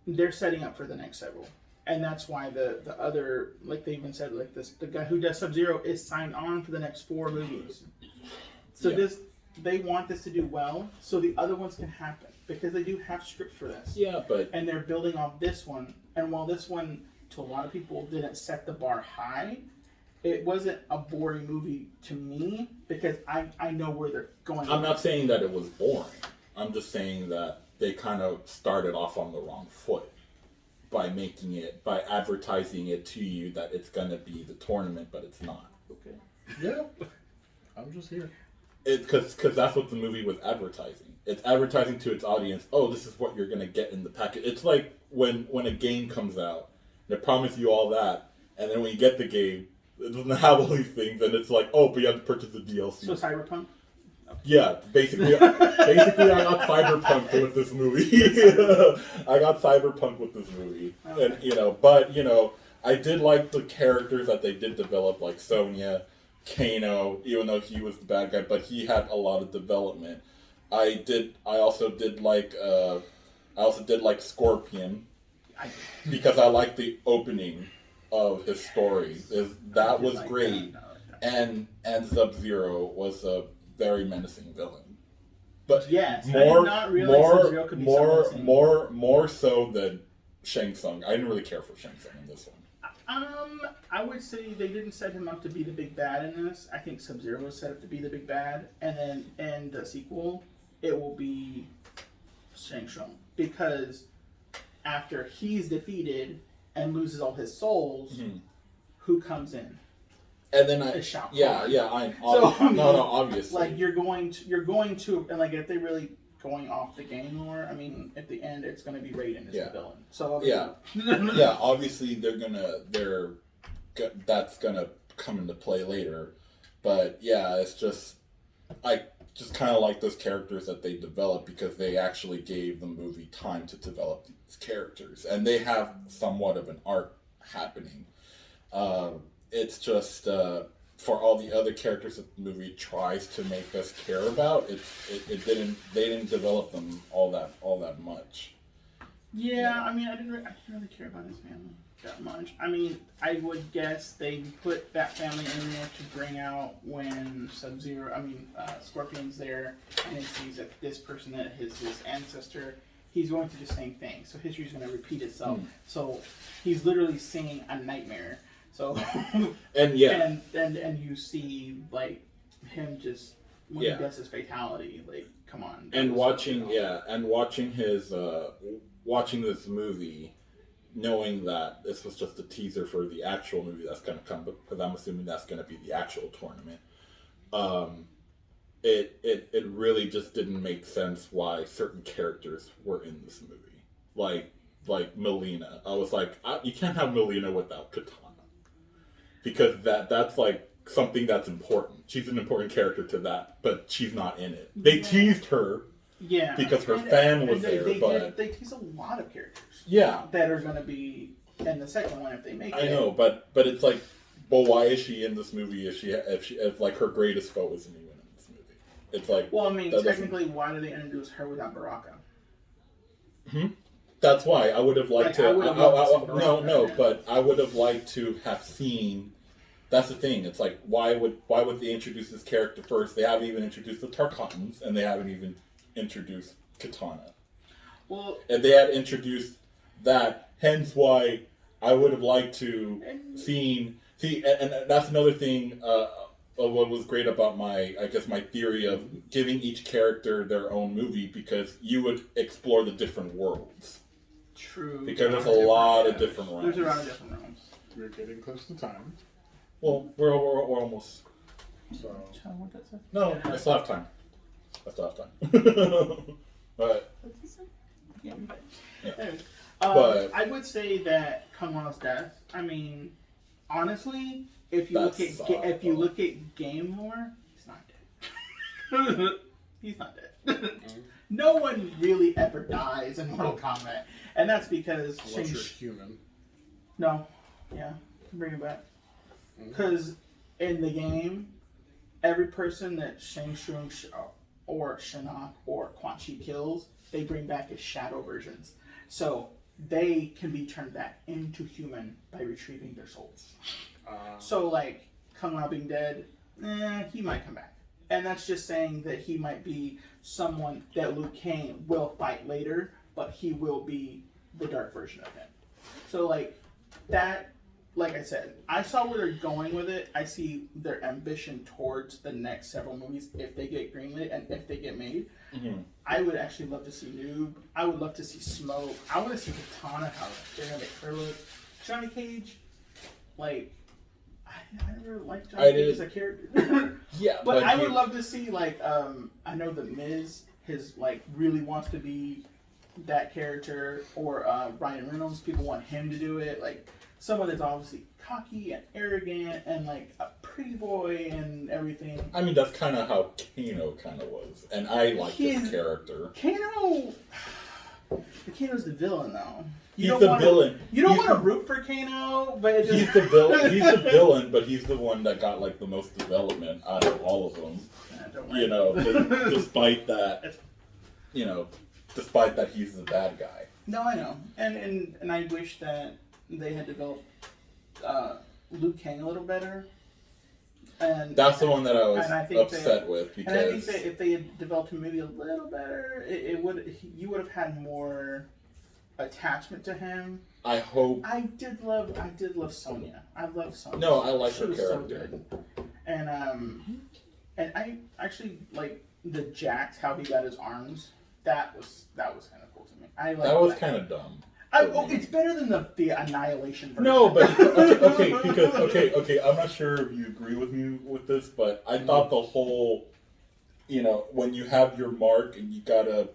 they're setting up for the next several. And that's why the other, like they even said, like the guy who does Sub-Zero is signed on for the next 4 movies. So they want this to do well, so the other ones can happen, because they do have scripts for this. Yeah, but and they're building off this one. And while this one, to a lot of people, didn't set the bar high, it wasn't a boring movie to me, because I know where they're going. I'm not saying that it was boring. I'm just saying that they kind of started off on the wrong foot by advertising it to you that it's gonna be the tournament, but it's not. Okay. Yeah. I'm just here. Because that's what the movie was advertising. It's advertising to its audience. Oh, this is what you're gonna get in the package. It's like when a game comes out, they promise you all that, and then when you get the game, it doesn't have all these things, and it's like, oh, but you have to purchase the DLC. So Cyberpunk. Yeah, basically, I got cyberpunk with this movie. I got cyberpunk with this movie, and but I did like the characters that they did develop, like Sonya, Kano, even though he was the bad guy, but he had a lot of development. I also did like Scorpion, because I liked the opening of his story. That was great, and Sub-Zero was a very menacing villain, but yes, I did not realize Sub-Zero could be so menacing. more so than Shang Tsung. I didn't really care for Shang Tsung in this one. I would say they didn't set him up to be the big bad in this. I think Sub-Zero was set up to be the big bad, and then in the sequel, it will be Shang Tsung, because after he's defeated and loses all his souls, who comes in? And then obviously. Like you're going to, and like if they really going off the game lore, I mean, at the end it's going to be Raiden as the villain. So obviously that's gonna come into play later, but yeah, it's just I just kind of like those characters that they developed, because they actually gave the movie time to develop these characters, and they have somewhat of an arc happening. It's just for all the other characters that the movie tries to make us care about, they didn't develop them all that much. Yeah, I mean, I didn't really care about his family that much. I mean, I would guess they put that family in there to bring out when Scorpion's there, and he sees that this person that is his ancestor, he's going through the same thing. So history's going to repeat itself. So he's literally seeing a nightmare. So and you see like him just when he does his fatality, like, come on. And watching this movie, knowing that this was just a teaser for the actual movie that's going to come, because I'm assuming that's going to be the actual tournament. It really just didn't make sense why certain characters were in this movie, like Melina. I was like, you can't have Melina without Katana, because that's like something that's important. She's an important character to that, but she's not in it. They teased her because her fan was there, but they tease a lot of characters. Yeah. That are going to be in the second one if they make it. I know, but it's like, well, why is she in this movie if like her greatest foe isn't even in this movie? It's like, well, I mean, technically, why did they introduce her without Baraka? That's why I would have liked to. But I would have liked to have seen. That's the thing. It's like, why would they introduce this character first? They haven't even introduced the Tarkatans, and they haven't even introduced Katana. Well, if they had introduced that, hence why I would have liked to see, and that's another thing. Of what was great about my theory of giving each character their own movie, because you would explore the different worlds. True. Because there's a lot of different realms. There's a lot of different realms. We're getting close to time. Well, we're almost. So. No, I still have time. But. Yeah. Yeah. But I would say that Kung Lao's death. I mean, honestly, if you look at game lore, he's not dead. He's not dead. No one really ever dies in Mortal Kombat, and that's because unless you're human. No, yeah, bring it back. Because in the game, every person that Shang Tsung or Shinnok or Quan Chi kills, they bring back as shadow versions. So they can be turned back into human by retrieving their souls. So, like, Kung Lao being dead, he might come back. And that's just saying that he might be someone that Liu Kang will fight later, but he will be the dark version of him. So, like, that, like I said, I saw where they're going with it. I see their ambition towards the next several movies, if they get greenlit and if they get made. Mm-hmm. I would actually love to see Noob. I would love to see Smoke. I want to see Katana, how they're going to make her look. Johnny Cage, like, I never liked Johnny Cage as a character. Yeah, but I would love to see, like, I know The Miz, really wants to be that character, or Ryan Reynolds, people want him to do it. Like, someone that's obviously cocky and arrogant and, like, a pretty boy and everything. I mean, that's kind of how Kano kind of was. And I like his character. Kano's the villain, though. He's the villain. You don't want to root for Kano, but he's the villain. He's the villain, but he's the one that got like the most development out of all of them. You know, despite that, despite that he's the bad guy. No, I know, and I wish that they had developed Liu Kang a little better. And that's the one that I was upset with, because and I think that if they had developed him maybe a little better, you would have had more attachment to him. I hope. I did love Sonya. I love Sonya. No, I like her character. So good. And I actually like the Jax, how he got his arms. That was kind of cool to me. That was kind of dumb. It's better than the Annihilation version. No, but okay. I'm not sure if you agree with me with this, but I thought the whole, when you have your mark and you gotta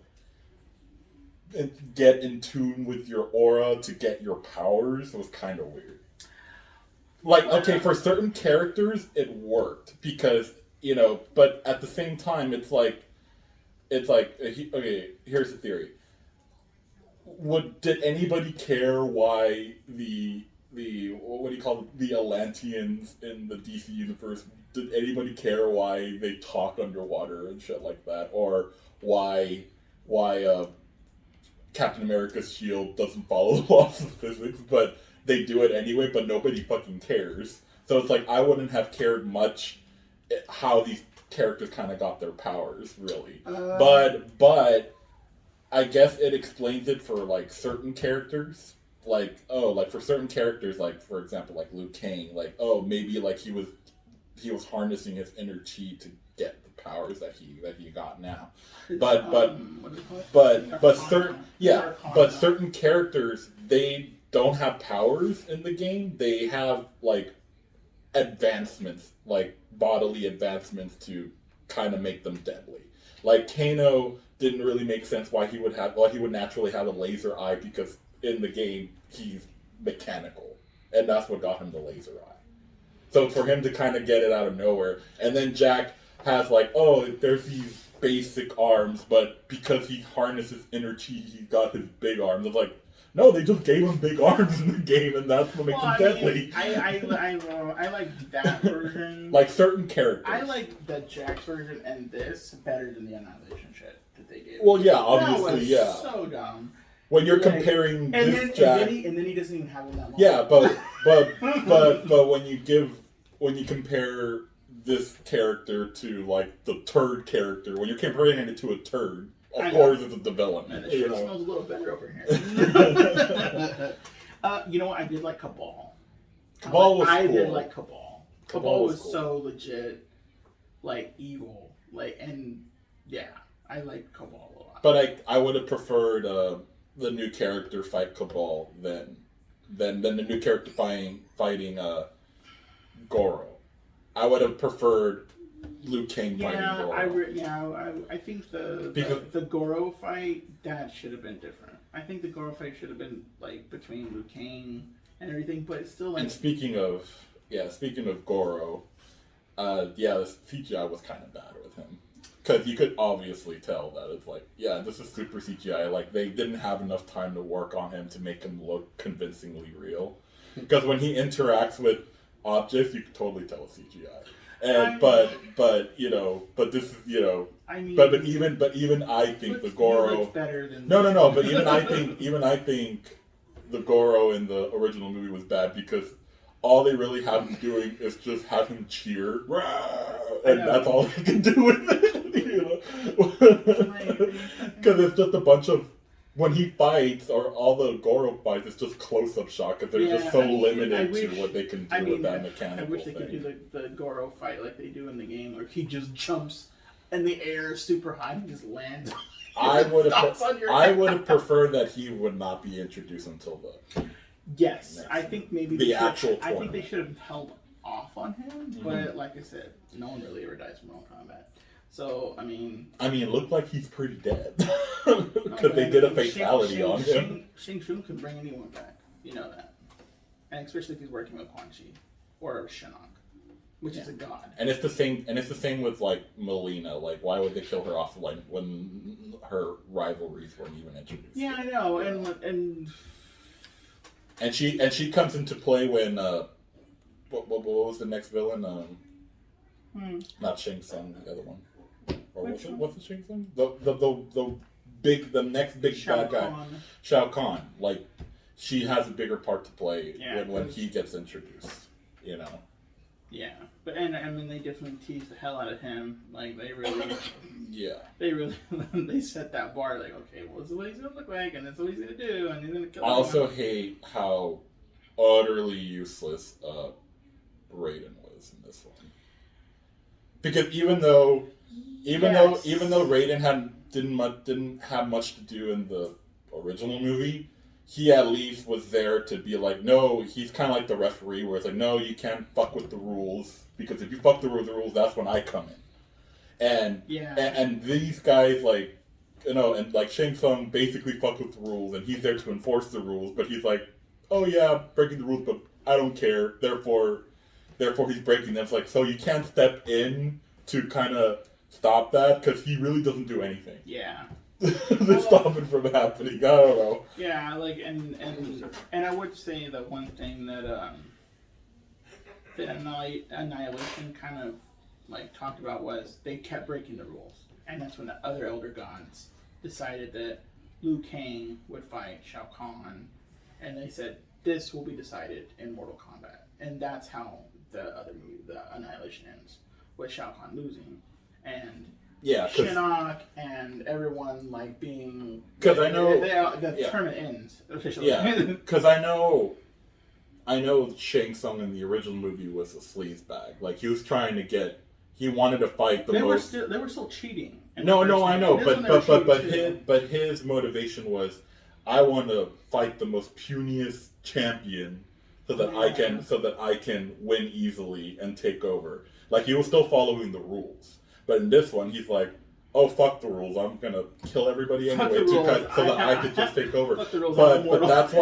get in tune with your aura to get your powers was kind of weird. Like, okay, for certain characters it worked because but at the same time it's like okay. Here's the theory. Did anybody care why the what do you call it, the Atlanteans in the DC universe? Did anybody care why they talk underwater and shit like that, or why Captain America's shield doesn't follow the laws of physics, but they do it anyway? But nobody fucking cares. So it's like I wouldn't have cared much how these characters kind of got their powers, really. But I guess it explains it for, like, certain characters. Like, for certain characters, like, for example, like Liu Kang, like, maybe, like, he was harnessing his inner chi to get the powers that he got now. But certain characters, they don't have powers in the game. They have, like, advancements, like, bodily advancements to kind of make them deadly. Like, Kano didn't really make sense why he would naturally have a laser eye, because in the game he's mechanical, and that's what got him the laser eye. So for him to kind of get it out of nowhere, and then Jack has like, oh, there's these basic arms, but because he harnesses inner chi, he got his big arms. It's like, no, they just gave him big arms in the game, and that's what makes him deadly. I like that version. Like certain characters. I like the Jack's version and this better than the Annihilation shit that they gave. Well, yeah, obviously, that was so dumb. When you're comparing this Jack, and then he doesn't even have one that long. yeah, but when you compare this character to like the turd character, when you're comparing it to a turd, of course it's a development. Man, the shit smells a little better over here. You know what? I did like Cabal. Cabal was cool. I did like Cabal. Cabal was cool. so legit, like evil, and yeah, I liked Cabal a lot. But I would have preferred the new character fight Cabal than the new character fighting Goro. I would have preferred Liu Kang fighting Goro. I think the Goro fight, that should have been different. I think the Goro fight should have been like between Liu Kang and everything, but it's still like. And speaking of Goro, the CGI was kind of bad with him. Because you could obviously tell that it's like, yeah, this is super CGI. Like, they didn't have enough time to work on him to make him look convincingly real. Because when he interacts with objects, you can totally tell it's CGI. And but this is but even I think the Goro better than but even I think the Goro in the original movie was bad because all they really have him doing is just have him cheer, and that's all they can do with it, because it's just a bunch of. When he fights, or all the Goro fights, it's just close-up shot because they're just so limited to what they can do with that mechanical thing. I wish they could do the Goro fight like they do in the game, where he just jumps in the air super high and just lands. I would have preferred that he would not be introduced until the. Yes, I think maybe the actual tournament. I think they should have held off on him, but like I said, no one really ever dies from Mortal Kombat. So, I mean, it looked like he's pretty dead. Because they did a fatality on him. Shang Tsung can bring anyone back. You know that. And especially if he's working with Quan Chi. Or Shinnok. Which is a god. And it's the same with, like, Melina. Like, why would they kill her off when her rivalries weren't even introduced? Yeah, I know. And she comes into play when, what was the next villain? Not Shang Tsung, the other one. Or what's the Shang Tsung? The next big bad guy, Shao Kahn. Like, she has a bigger part to play when he gets introduced. You know. Yeah, but and I mean they definitely teased the hell out of him. Like they really. They set that bar. Like, okay, well, this is what he's gonna look like, and this is what he's gonna do, and he's gonna kill. I also hate how utterly useless Raiden was in this one. Because even though Raiden didn't have much to do in the original movie, he at least was there to be like, no, he's kind of like the referee, where it's like, no, you can't fuck with the rules, because if you fuck with the rules, that's when I come in. And these guys, like, and like Shang Tsung basically fuck with the rules, and he's there to enforce the rules, but he's like, oh yeah, breaking the rules, but I don't care, therefore he's breaking them. It's like, so you can't step in to kind of stop that, because he really doesn't do anything. Yeah. To stop it from happening. I don't know. Yeah, like, and I would say that one thing that Annihilation kind of, like, talked about was they kept breaking the rules. And that's when the other Elder Gods decided that Liu Kang would fight Shao Kahn. And they said, this will be decided in Mortal Kombat. And that's how the other movie, the Annihilation, ends, with Shao Kahn losing. And Shinnok and everyone, like, being... Because I know... The tournament ends, officially. Yeah, because I know Shang Tsung in the original movie was a sleazebag. Like, he was trying to get... He wanted to fight the most... They were still cheating. No, I know, but his motivation was, I want to fight the most puniest champion so that I can win easily and take over. Like, he was still following the rules. But in this one, he's like, oh, fuck the rules, I'm gonna kill everybody Fuck anyway the rules. so that I could just take over. Fuck the rules, But I'm immortal. that's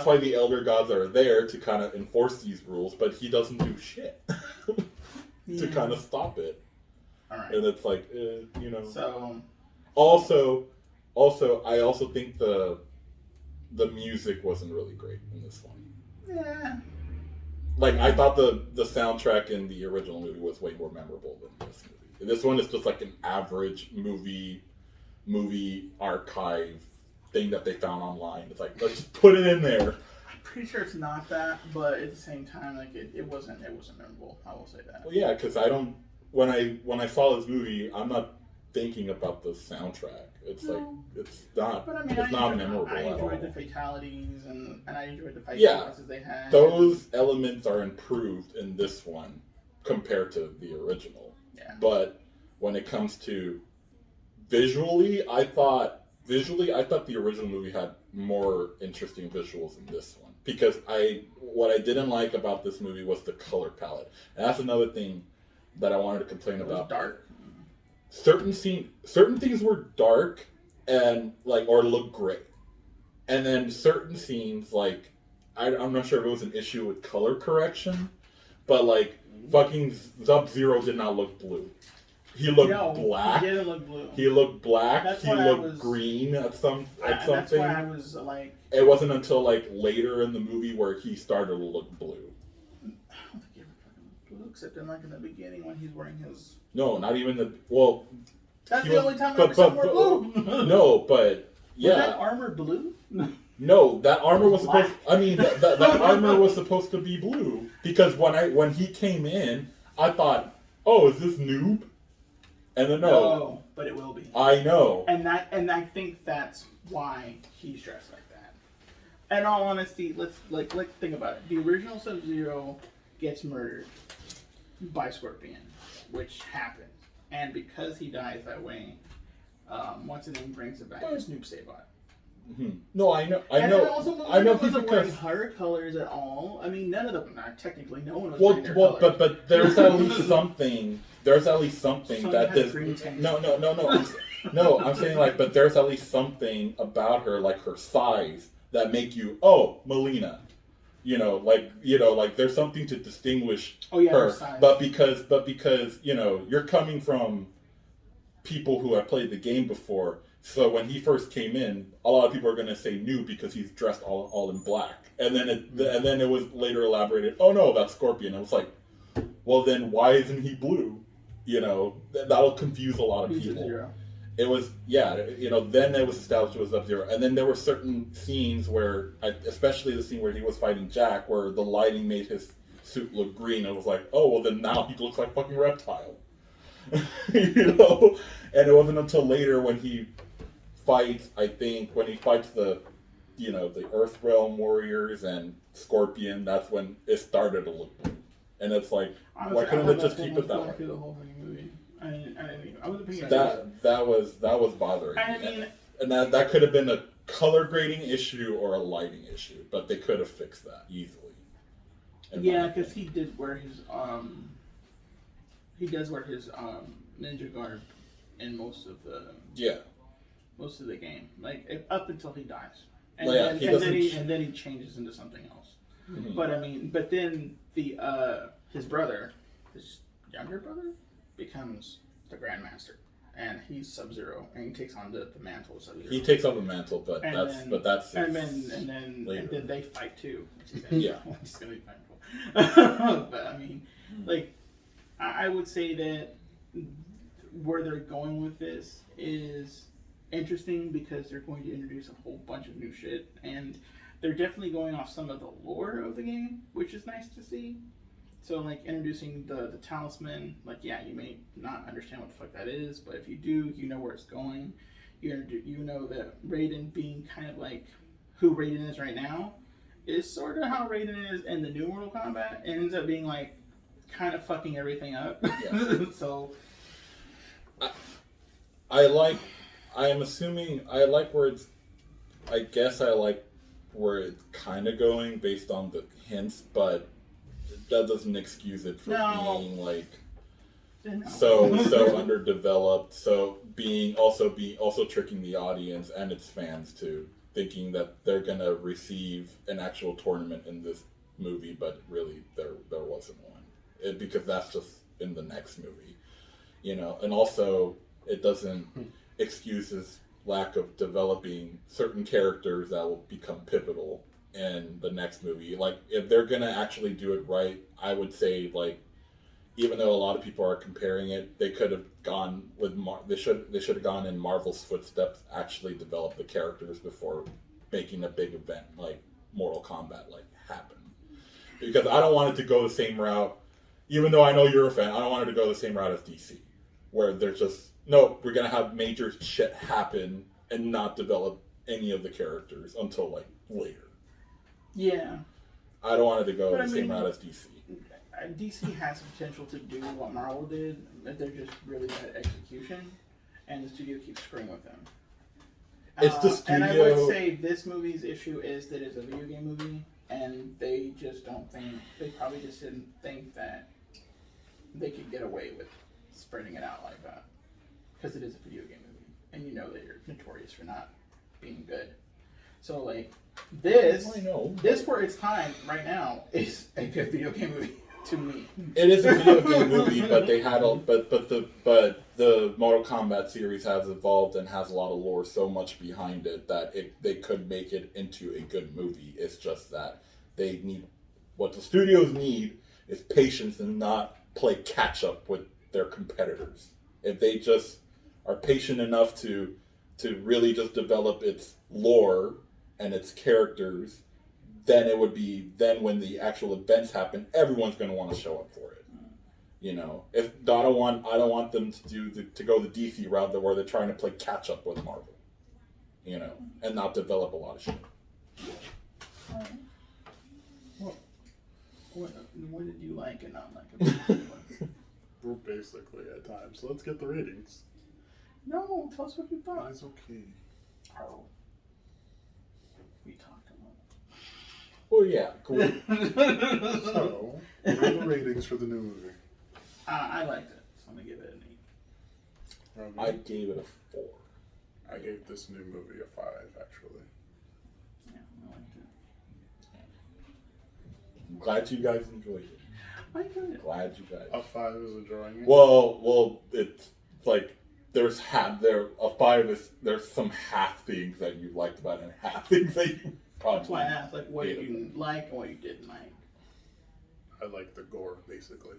why the elder gods are there to kind of enforce these rules, but he doesn't do shit to kind of stop it. All right. And it's like, you know. So Also, I also think the music wasn't really great in this one. yeah. Like, I thought the soundtrack in the original movie was way more memorable than this movie. This one is just like an average movie archive thing that they found online. It's like, let's just put it in there. I'm pretty sure it's not that, but at the same time, like it wasn't memorable. I will say that. Well, yeah, because when I saw this movie, I'm not thinking about the soundtrack. It's like, it's not, But I mean, it's not memorable I at all. enjoyed the fatalities and I enjoyed the fight Yeah, sequences they had. those elements are improved in this one compared to the original. Yeah. But when it comes to visually, I thought the original movie had more interesting visuals than this one. Because what I didn't like about this movie was the color palette. And that's another thing that I wanted to complain about. It was dark. Certain things were dark and or looked great. And then certain scenes, like, I'm not sure if it was an issue with color correction, but fucking Sub-Zero did not look blue. He looked black. He didn't look blue. He looked black. That's He why looked green at something. That's why I was like. It wasn't until later in the movie where he started to look blue. I don't think he ever fucking looked blue, except in in the beginning when he's wearing his. No, not even the That's the only time I ever saw more blue. No, but yeah. Was that armor blue? No, that armor was Black. supposed. I mean, that armor was supposed to be blue because when he came in, I thought, oh, is this Noob? And then No, but it will be. I know. And I think that's why he's dressed like that. In all honesty, let's think about it. The original Sub-Zero gets murdered by Scorpion, which happens, and because he dies that way, once a name brings it back, it's Noob Saibot. Mm-hmm. No, I know. And then also, I know wasn't because wearing her colors at all. I mean, none of them. Not technically, no one was wearing their colors. but there's at least something. There's at least something Sonya that had a this. green tank. No. No, I'm saying but there's at least something about her, like her size, that make you Melina. There's something to distinguish her. Size. But because you're coming from people who have played the game before. So when he first came in, a lot of people are going to say new because he's dressed all in black, and then it was later elaborated. Oh no, that's Scorpion. I was like, well then why isn't he blue? That'll confuse a lot of people. Sub-Zero. It was Then it was established it was Sub-Zero, and then there were certain scenes where, especially the scene where he was fighting Jack, where the lighting made his suit look green. I was like, oh well, then now he looks like fucking Reptile. And it wasn't until later when he fights the Earth Realm warriors and Scorpion, that's when it started to look blue. And it's like, honestly, why couldn't they just keep it that way? Through the whole fucking movie. I wasn't paying That was bothering me. I mean, and that could have been a color grading issue or a lighting issue, but they could have fixed that easily. Yeah, because he did wear his ninja garb in most of the game, up until he dies, and then he changes into something else. Mm-hmm. But then his brother, his younger brother, becomes the Grandmaster, and he's Sub-Zero, and he takes on the mantle of Sub-Zero. He takes on the mantle, but then they fight too. Which is it's gonna be painful. But I would say that where they're going with this is interesting because they're going to introduce a whole bunch of new shit, and they're definitely going off some of the lore of the game, which is nice to see. So, introducing the talisman, you may not understand what the fuck that is, but if you do, you know where it's going. You know that Raiden being kind of who Raiden is right now is sort of how Raiden is in the new Mortal Kombat. It ends up being, kind of fucking everything up. Yeah. So... I like where it's kind of going based on the hints, but that doesn't excuse it from being so underdeveloped. So also tricking the audience and its fans too, thinking that they're gonna receive an actual tournament in this movie, but really there wasn't one, because that's just in the next movie, and also it doesn't excuse his lack of developing certain characters that will become pivotal in the next movie. Like, if they're gonna actually do it right, I would say, like, even though a lot of people are comparing it, they could have gone with they should have gone in Marvel's footsteps, actually develop the characters before making a big event like Mortal Kombat happen. Because I don't want it to go the same route. Even though I know you're a fan, I don't want it to go the same route as DC, where they're just, no, we're gonna have major shit happen and not develop any of the characters until later. Yeah. I don't want it to go the same route as DC. DC has the potential to do what Marvel did, but they're just really bad at execution, and the studio keeps screwing with them. It's the studio. And I would say this movie's issue is that it's a video game movie, and they just don't think, they probably just didn't think that they could get away with spreading it out like that. Because it is a video game movie, and you know that you're notorious for not being good. So, this for its time right now is a good video game movie. To me, it is a video game movie, but they had the Mortal Kombat series has evolved and has a lot of lore so much behind it that they could make it into a good movie. It's just that they need, what the studios need is patience and not play catch up with their competitors. If they just are patient enough to really just develop its lore and its characters, then it would be, then when the actual events happen, everyone's going to want to show up for it. If I don't want them to go the DC route where they're trying to play catch up with Marvel, and not develop a lot of shit. What did you like and not like about it? We're basically at time, so let's get the ratings. No, tell us what you thought. It's okay. Oh. We talked about it. Well, yeah, cool. So, what are the ratings for the new movie? I liked it, so I'm going to give it an 8. I gave it a 4. I gave this new movie a 5, actually. Yeah, I liked it. I'm glad you guys enjoyed it. I enjoyed it. Glad you guys. A 5 is enjoying it? Well, it's like there's there's some half things that you liked about it and half things that you probably. That's why I asked, what you liked and what you didn't like. I like the gore, basically.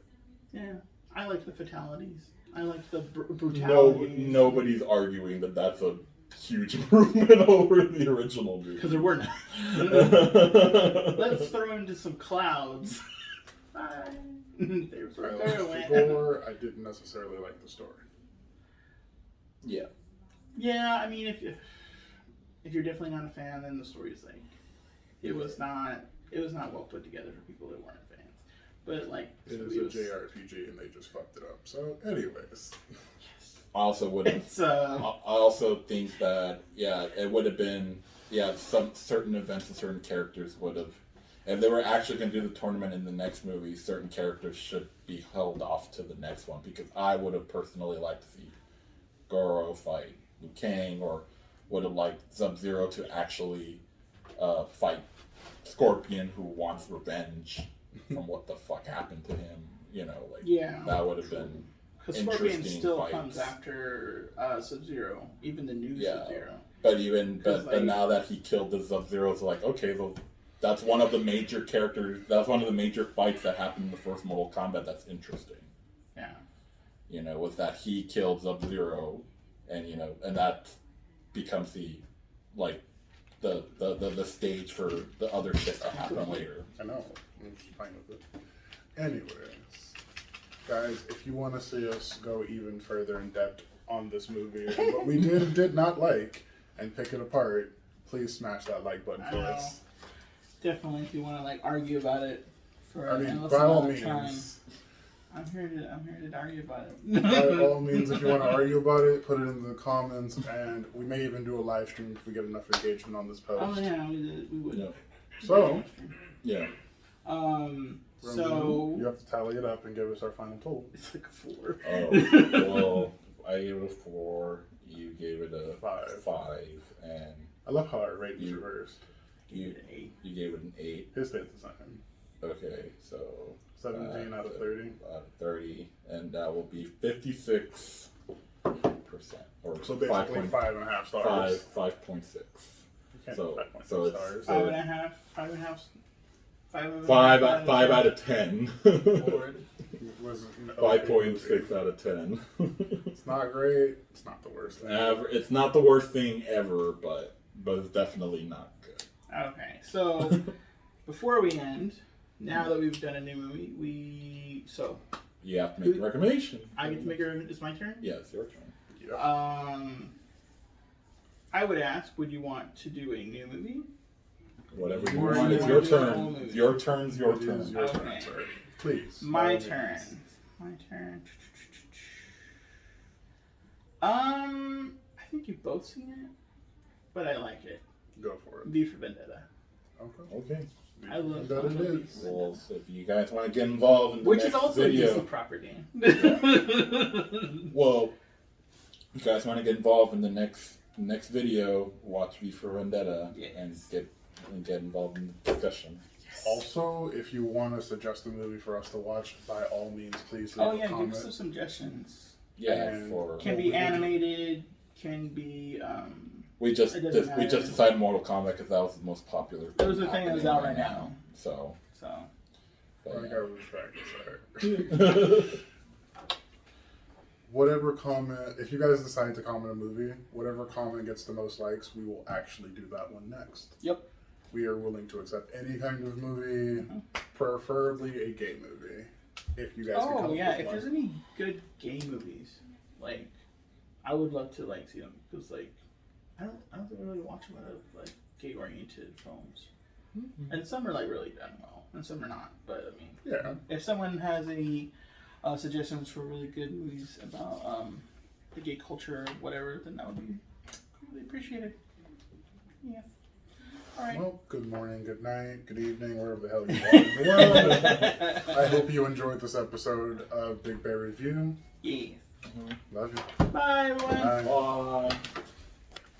Yeah, I like the fatalities. I like the brutality. Nobody's arguing that that's a huge improvement over the original movie. Because there were none. Let's throw into some clouds. Bye. There's I liked the gore. I didn't necessarily like the story. Yeah. Yeah, I mean, if you're definitely not a fan, then the story's it was not well put together for people that weren't fans. But it is a JRPG and they just fucked it up. So, anyways. I also would have. I also think that it would have been some certain events and certain characters would have. If they were actually going to do the tournament in the next movie, certain characters should be held off to the next one, because I would have personally liked to see Goro fight Liu Kang, or would have liked Sub-Zero to actually fight Scorpion, who wants revenge from what the fuck happened to him. That would have been because Scorpion still comes after Sub-Zero, even the new Sub-Zero. But now that he killed the Sub-Zero, it's okay, well, that's one of the major characters. That's one of the major fights that happened in the first Mortal Kombat. That's interesting. Yeah. Was that he killed Sub-Zero, and and that becomes the stage for the other shit to happen later. I know. I'm just fine with it. Anyways, guys, if you want to see us go even further in depth on this movie and what we did and did not like, and pick it apart, please smash that like button for us. Definitely, if you want to argue about it for by all means. Time, I'm here to argue about it. By all means, if you want to argue about it, put it in the comments, and we may even do a live stream if we get enough engagement on this post. Oh yeah, we would. Yeah. So, yeah. So you have to tally it up and give us our final total. it's like a 4. Oh, well, I gave it a 4. You gave it a 5, and I love how our ratings reversed. you gave it an 8. His stayed the same. Okay, so 17 out of 30. Out of 30, and that will be 56%, or So basically 5.5 stars. 5.6. So 5.6 so it's stars. 5.5. 5.5. 5 out of 10. Lord. It was an 5.6 out of 10. It's not great. It's not the worst thing. It's not the worst thing ever, but it's definitely not good. Okay, so before we end, now that we've done a new movie, You have to make a recommendation. I get to make it's my turn? Yes, your turn. Yeah. I would ask, would you want to do a new movie? Whatever you Or want. you It's wanna your do the whole turn. movie? Your turn's your It is turn. your turn, Okay. sir. Please. My by all turn. means. My turn. I think you've both seen it, but I like it. Go for it. V for Vendetta. Okay. Okay. I love That it V for is. Well, Vendetta. so if you guys want to get involved in the Which next is also video, a DC property. well, you guys want to get involved in the next video, watch V for Vendetta Yes. and get involved in the discussion. Also, if you want to suggest a movie for us to watch, by all means, please leave Oh a yeah, give comment. us some suggestions. Yeah, And for Can be animated. Can be. we just it doesn't we matter. just decided Mortal Kombat because that was the most popular. That was the thing that was out happening right now. So. So. I but, think I respect this. Whatever comment, if you guys decide to comment a movie, whatever comment gets the most likes, we will actually do that one next. Yep. We are willing to accept any kind of movie, preferably a gay movie. If you guys can come Oh up yeah, with if one. there's any good gay movies, like I would love to see them because I don't really watch a lot of gay oriented films, and some are really done well, and some are not. But I mean, Yeah. if someone has any suggestions for really good movies about the gay culture or whatever, then that would be really appreciated. Yeah. All right. Well, good morning, good night, good evening, wherever the hell you are in the world. I hope you enjoyed this episode of Big Bear Review. Yeah. Love you. Bye everyone. Bye. Bye.